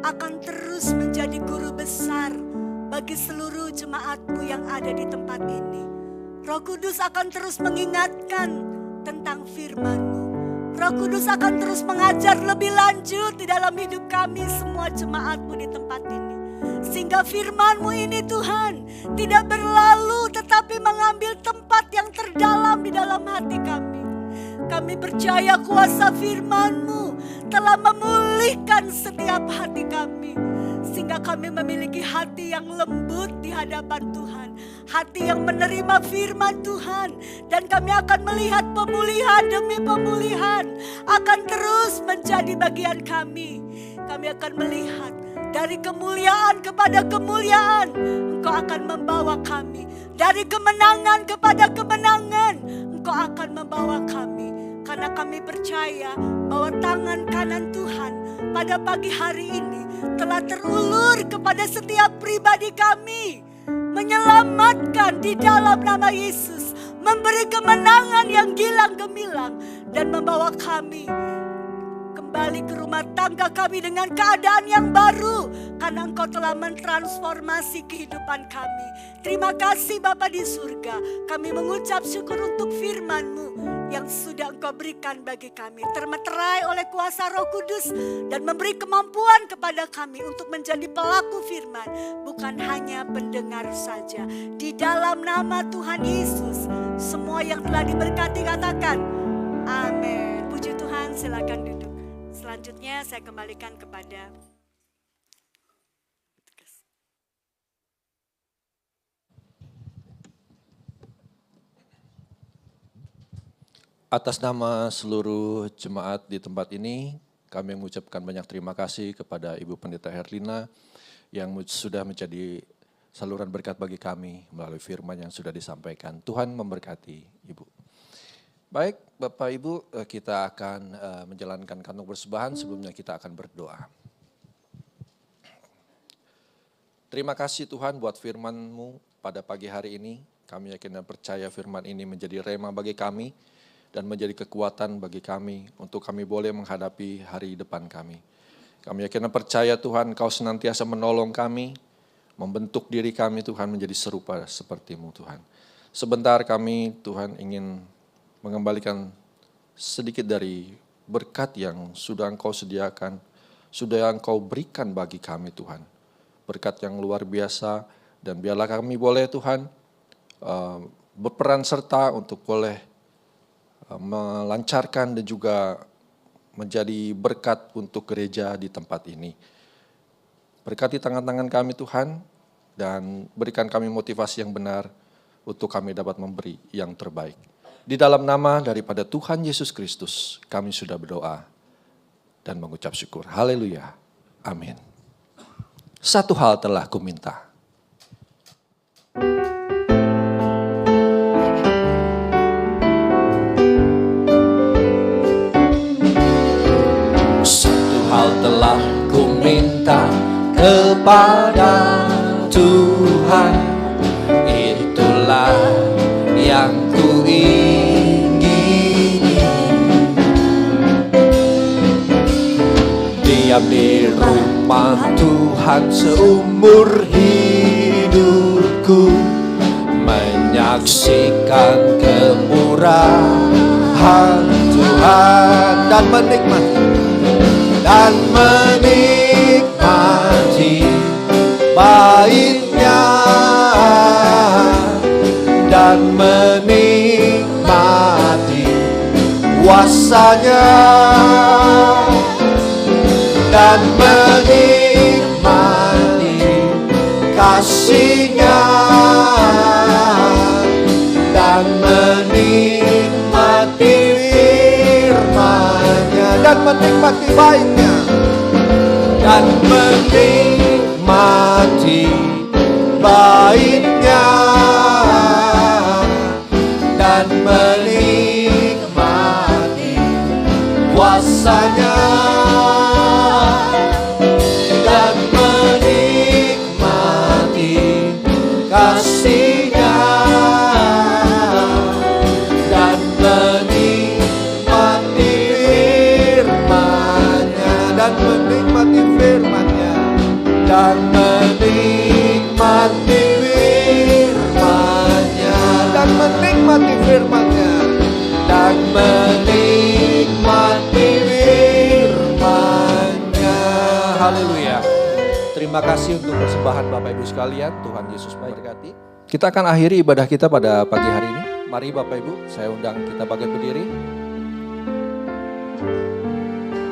E: akan terus menjadi guru besar bagi seluruh jemaat-Mu yang ada di tempat ini. Roh Kudus akan terus mengingatkan tentang firman-Mu. Roh Kudus akan terus mengajar lebih lanjut di dalam hidup kami semua jemaat-Mu di tempat ini. Sehingga firman-Mu ini Tuhan tidak berlalu tetapi mengambil tempat yang terdalam di dalam hati kami. Kami percaya kuasa firman-Mu telah memulihkan setiap hati kami. Sehingga kami memiliki hati yang lembut di hadapan Tuhan. Hati yang menerima firman Tuhan. Dan kami akan melihat pemulihan demi pemulihan akan terus menjadi bagian kami. Kami akan melihat dari kemuliaan kepada kemuliaan Engkau akan membawa kami. Dari kemenangan kepada kemenangan Engkau akan membawa kami. Karena kami percaya bahwa tangan kanan Tuhan pada pagi hari ini telah terulur kepada setiap pribadi kami. Menyelamatkan di dalam nama Yesus. Memberi kemenangan yang gilang gemilang. Dan membawa kami kembali ke rumah tangga kami dengan keadaan yang baru. karena Engkau telah mentransformasi kehidupan kami. Terima kasih Bapa di surga. Kami mengucap syukur untuk firman-Mu yang sudah Engkau berikan bagi kami. Termeterai oleh kuasa Roh Kudus dan memberi kemampuan kepada kami untuk menjadi pelaku firman. Bukan hanya pendengar saja. Di dalam nama Tuhan Yesus, semua yang telah diberkati katakan amin. Puji Tuhan, silakan duduk. Selanjutnya saya kembalikan kepada
A: atas nama seluruh jemaat di tempat ini, kami mengucapkan banyak terima kasih kepada Ibu Pendeta Herlina yang sudah menjadi saluran berkat bagi kami melalui firman yang sudah disampaikan. Tuhan memberkati Ibu. Baik, Bapak Ibu, kita akan menjalankan kantong persembahan. Sebelumnya kita akan berdoa. Terima kasih Tuhan buat firman-Mu pada pagi hari ini. Kami yakin dan percaya firman ini menjadi rema bagi kami dan menjadi kekuatan bagi kami untuk kami boleh menghadapi hari depan kami. Kami yakin dan percaya Tuhan, Kau senantiasa menolong kami, membentuk diri kami Tuhan menjadi serupa seperti-Mu Tuhan. Sebentar kami Tuhan ingin mengembalikan sedikit dari berkat yang sudah Engkau sediakan, sudah Engkau berikan bagi kami Tuhan. Berkat yang luar biasa, dan biarlah kami boleh Tuhan berperan serta untuk boleh melancarkan dan juga menjadi berkat untuk gereja di tempat ini. Berkati tangan-tangan kami Tuhan, dan berikan kami motivasi yang benar untuk kami dapat memberi yang terbaik. Di dalam nama daripada Tuhan Yesus Kristus, kami sudah berdoa dan mengucap syukur. Haleluya. Amin. Satu hal telah kuminta. Satu hal telah kuminta kepada Tuhan, itulah yang kuingini. Diam di rumah Tuhan seumur hidupku, menyaksikan kemurahan Tuhan dan menikmati baitnya dan menikmati kuasanya dan menikmati kasihnya dan menikmati firman-Nya dan menikmati baitnya dan menikmati baitnya dan menikmati kuasanya dan menikmati kasihnya dan menikmati firman-Nya dan menikmati firman-Nya dan menikmati firman-Nya dan menikmati firman-Nya dan menikmati firman-Nya. Haleluya. Terima kasih untuk persembahan Bapak Ibu sekalian. Tuhan Yesus memberkati. Kita akan akhiri ibadah kita pada pagi hari ini. Mari Bapak Ibu, saya undang kita bangkit berdiri.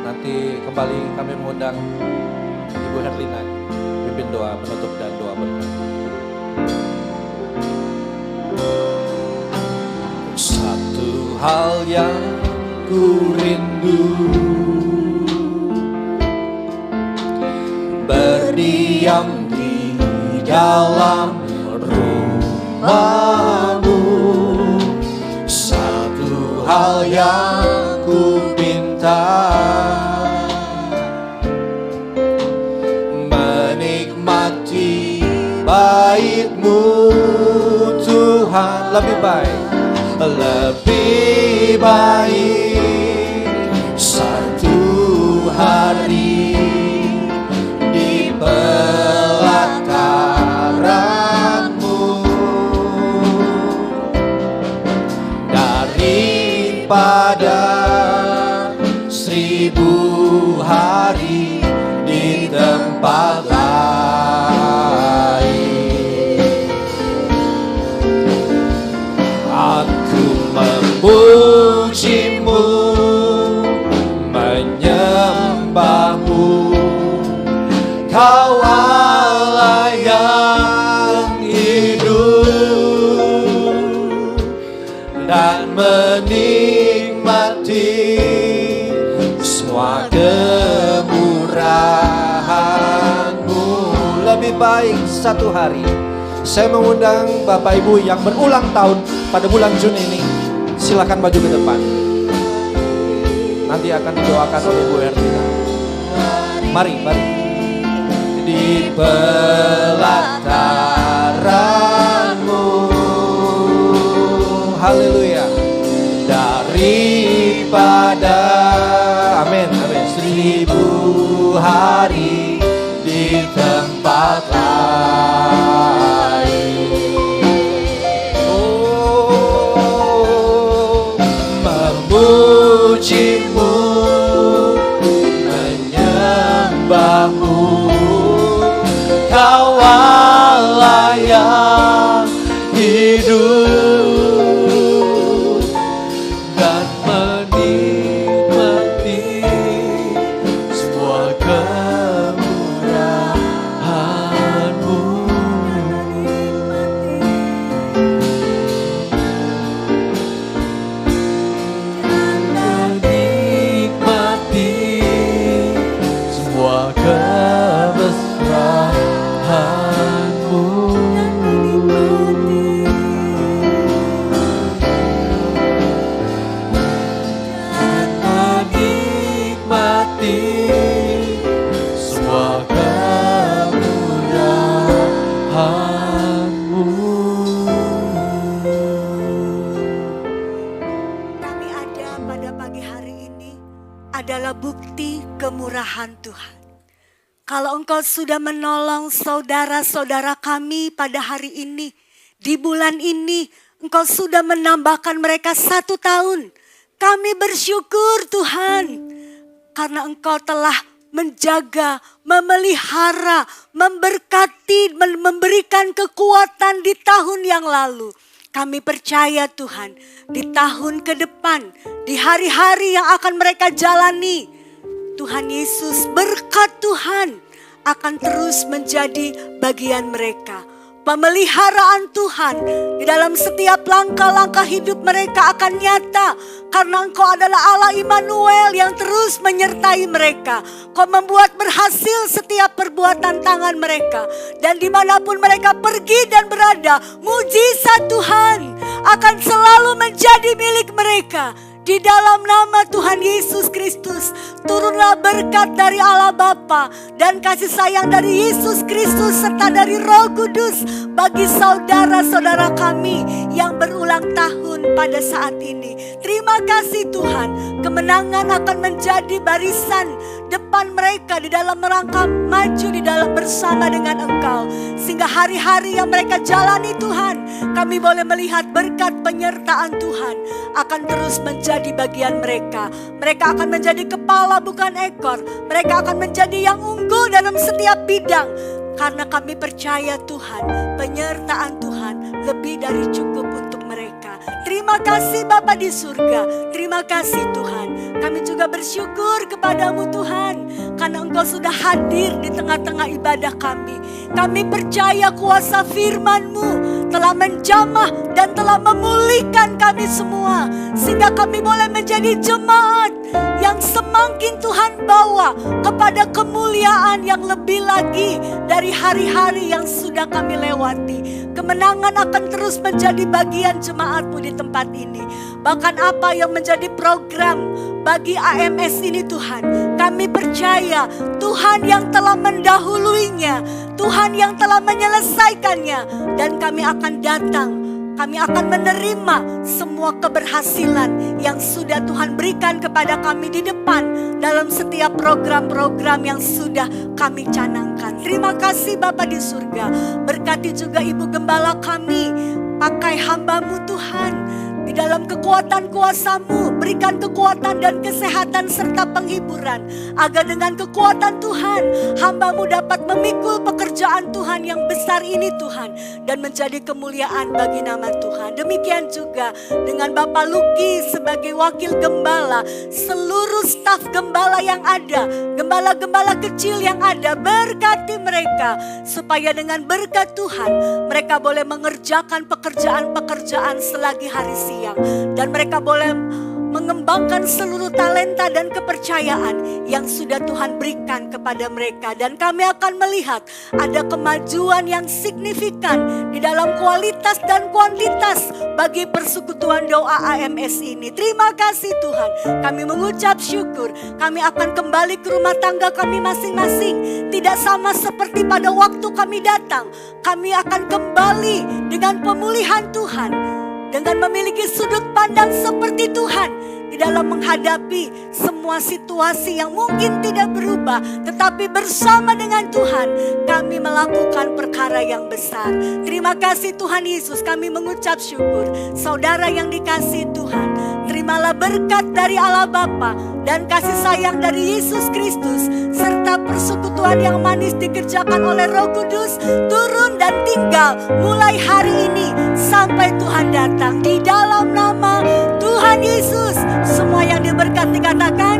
A: Nanti kembali kami mengundang Ibu Herlina pimpin doa penutup dan doa berkat. Satu hal yang ku rindu, berdiam di dalam rumah-Mu. Satu hal yang ku pinta, menikmati bait-Mu Tuhan. Lebih baik satu hari di daripada 1000 hari di tempat lain. Aku memujimu, menyembahmu, Kau Allah yang hidup, dan menikmati semua kemurahan-Mu. Lebih baik satu hari. Saya mengundang Bapak Ibu yang berulang tahun pada bulan Juni ini, silakan maju ke depan. Nanti akan didoakan oleh Bu Ertina. Mari. Di pelataran-Mu, haleluya, daripada, amin, 1000 hari di tempat lain. Oh, memujimu, menyembahmu, Kau Allah yang hidup, dan menikmati semua kemurahan-Mu. Menikmati semua kebesaran-Mu. Menikmati semua kemurahan-Mu.
E: Kami ada pada pagi hari ini adalah bukti kemurahan Tuhan. Kalau Engkau sudah menolong saudara-saudara kami pada hari ini, di bulan ini, Engkau sudah menambahkan mereka 1 tahun. Kami bersyukur Tuhan, karena Engkau telah menjaga, memelihara, memberkati, memberikan kekuatan di tahun yang lalu. Kami percaya Tuhan, di tahun ke depan, di hari-hari yang akan mereka jalani, Tuhan Yesus, berkat Tuhan akan terus menjadi bagian mereka. Pemeliharaan Tuhan di dalam setiap langkah-langkah hidup mereka akan nyata. Karena Engkau adalah Allah Immanuel yang terus menyertai mereka. Kau membuat berhasil setiap perbuatan tangan mereka. Dan dimanapun mereka pergi dan berada, mujizat Tuhan akan selalu menjadi milik mereka. Di dalam nama Tuhan Yesus Kristus, turunlah berkat dari Allah Bapa dan kasih sayang dari Yesus Kristus serta dari Roh Kudus bagi saudara-saudara kami yang berulang tahun pada saat ini. Terima kasih Tuhan, kemenangan akan menjadi barisan depan mereka di dalam rangka maju di dalam bersama dengan Engkau. Sehingga hari-hari yang mereka jalani Tuhan, kami boleh melihat berkat penyertaan Tuhan akan terus menjadi bagian mereka. Mereka akan menjadi kepala bukan ekor. Mereka akan menjadi yang unggul dalam setiap bidang. Karena kami percaya Tuhan, penyertaan Tuhan lebih dari cukup untuk mereka. Terima kasih Bapa di surga. Terima kasih Tuhan. Kami juga bersyukur kepadamu Tuhan, karena Engkau sudah hadir di tengah-tengah ibadah kami. Kami percaya kuasa firman-Mu telah menjamah dan telah memulihkan kami semua. Sehingga kami boleh menjadi jemaat yang semakin Tuhan bawa kepada kemuliaan yang lebih lagi dari hari-hari yang sudah kami lewati. Kemenangan akan terus menjadi bagian jemaat-Mu di tempat ini. Bahkan apa yang menjadi program bagi AMS ini Tuhan, kami percaya Tuhan yang telah mendahuluinya, Tuhan yang telah menyelesaikannya, dan kami akan datang. Kami akan menerima semua keberhasilan yang sudah Tuhan berikan kepada kami di depan dalam setiap program-program yang sudah kami canangkan. Terima kasih Bapa di surga. Berkati juga Ibu Gembala kami, pakai hamba-Mu Tuhan di dalam dalam kekuatan kuasa-Mu, berikan kekuatan dan kesehatan serta penghiburan. Agar dengan kekuatan Tuhan, hamba-Mu dapat memikul pekerjaan Tuhan yang besar ini Tuhan. Dan menjadi kemuliaan bagi nama Tuhan. Demikian juga dengan Bapak Luki sebagai wakil gembala, seluruh staf gembala yang ada, gembala-gembala kecil yang ada, berkati mereka. Supaya dengan berkat Tuhan, mereka boleh mengerjakan pekerjaan-pekerjaan selagi hari siang. Dan mereka boleh mengembangkan seluruh talenta dan kepercayaan yang sudah Tuhan berikan kepada mereka. Dan kami akan melihat ada kemajuan yang signifikan di dalam kualitas dan kuantitas bagi persekutuan doa AMS ini. Terima kasih Tuhan, kami mengucap syukur. Kami akan kembali ke rumah tangga kami masing-masing. Tidak sama seperti pada waktu kami datang. Kami akan kembali dengan pemulihan Tuhan, dengan memiliki sudut pandang seperti Tuhan di dalam menghadapi semua situasi yang mungkin tidak berubah, tetapi bersama dengan Tuhan kami melakukan perkara yang besar. Terima kasih Tuhan Yesus, kami mengucap syukur. Saudara yang dikasihi Tuhan, terimalah berkat dari Allah Bapa dan kasih sayang dari Yesus Kristus serta persekutuan yang manis dikerjakan oleh Roh Kudus turun dan tinggal mulai hari ini sampai Tuhan datang. Di dalam nama Tuhan Yesus, semua yang diberkati katakan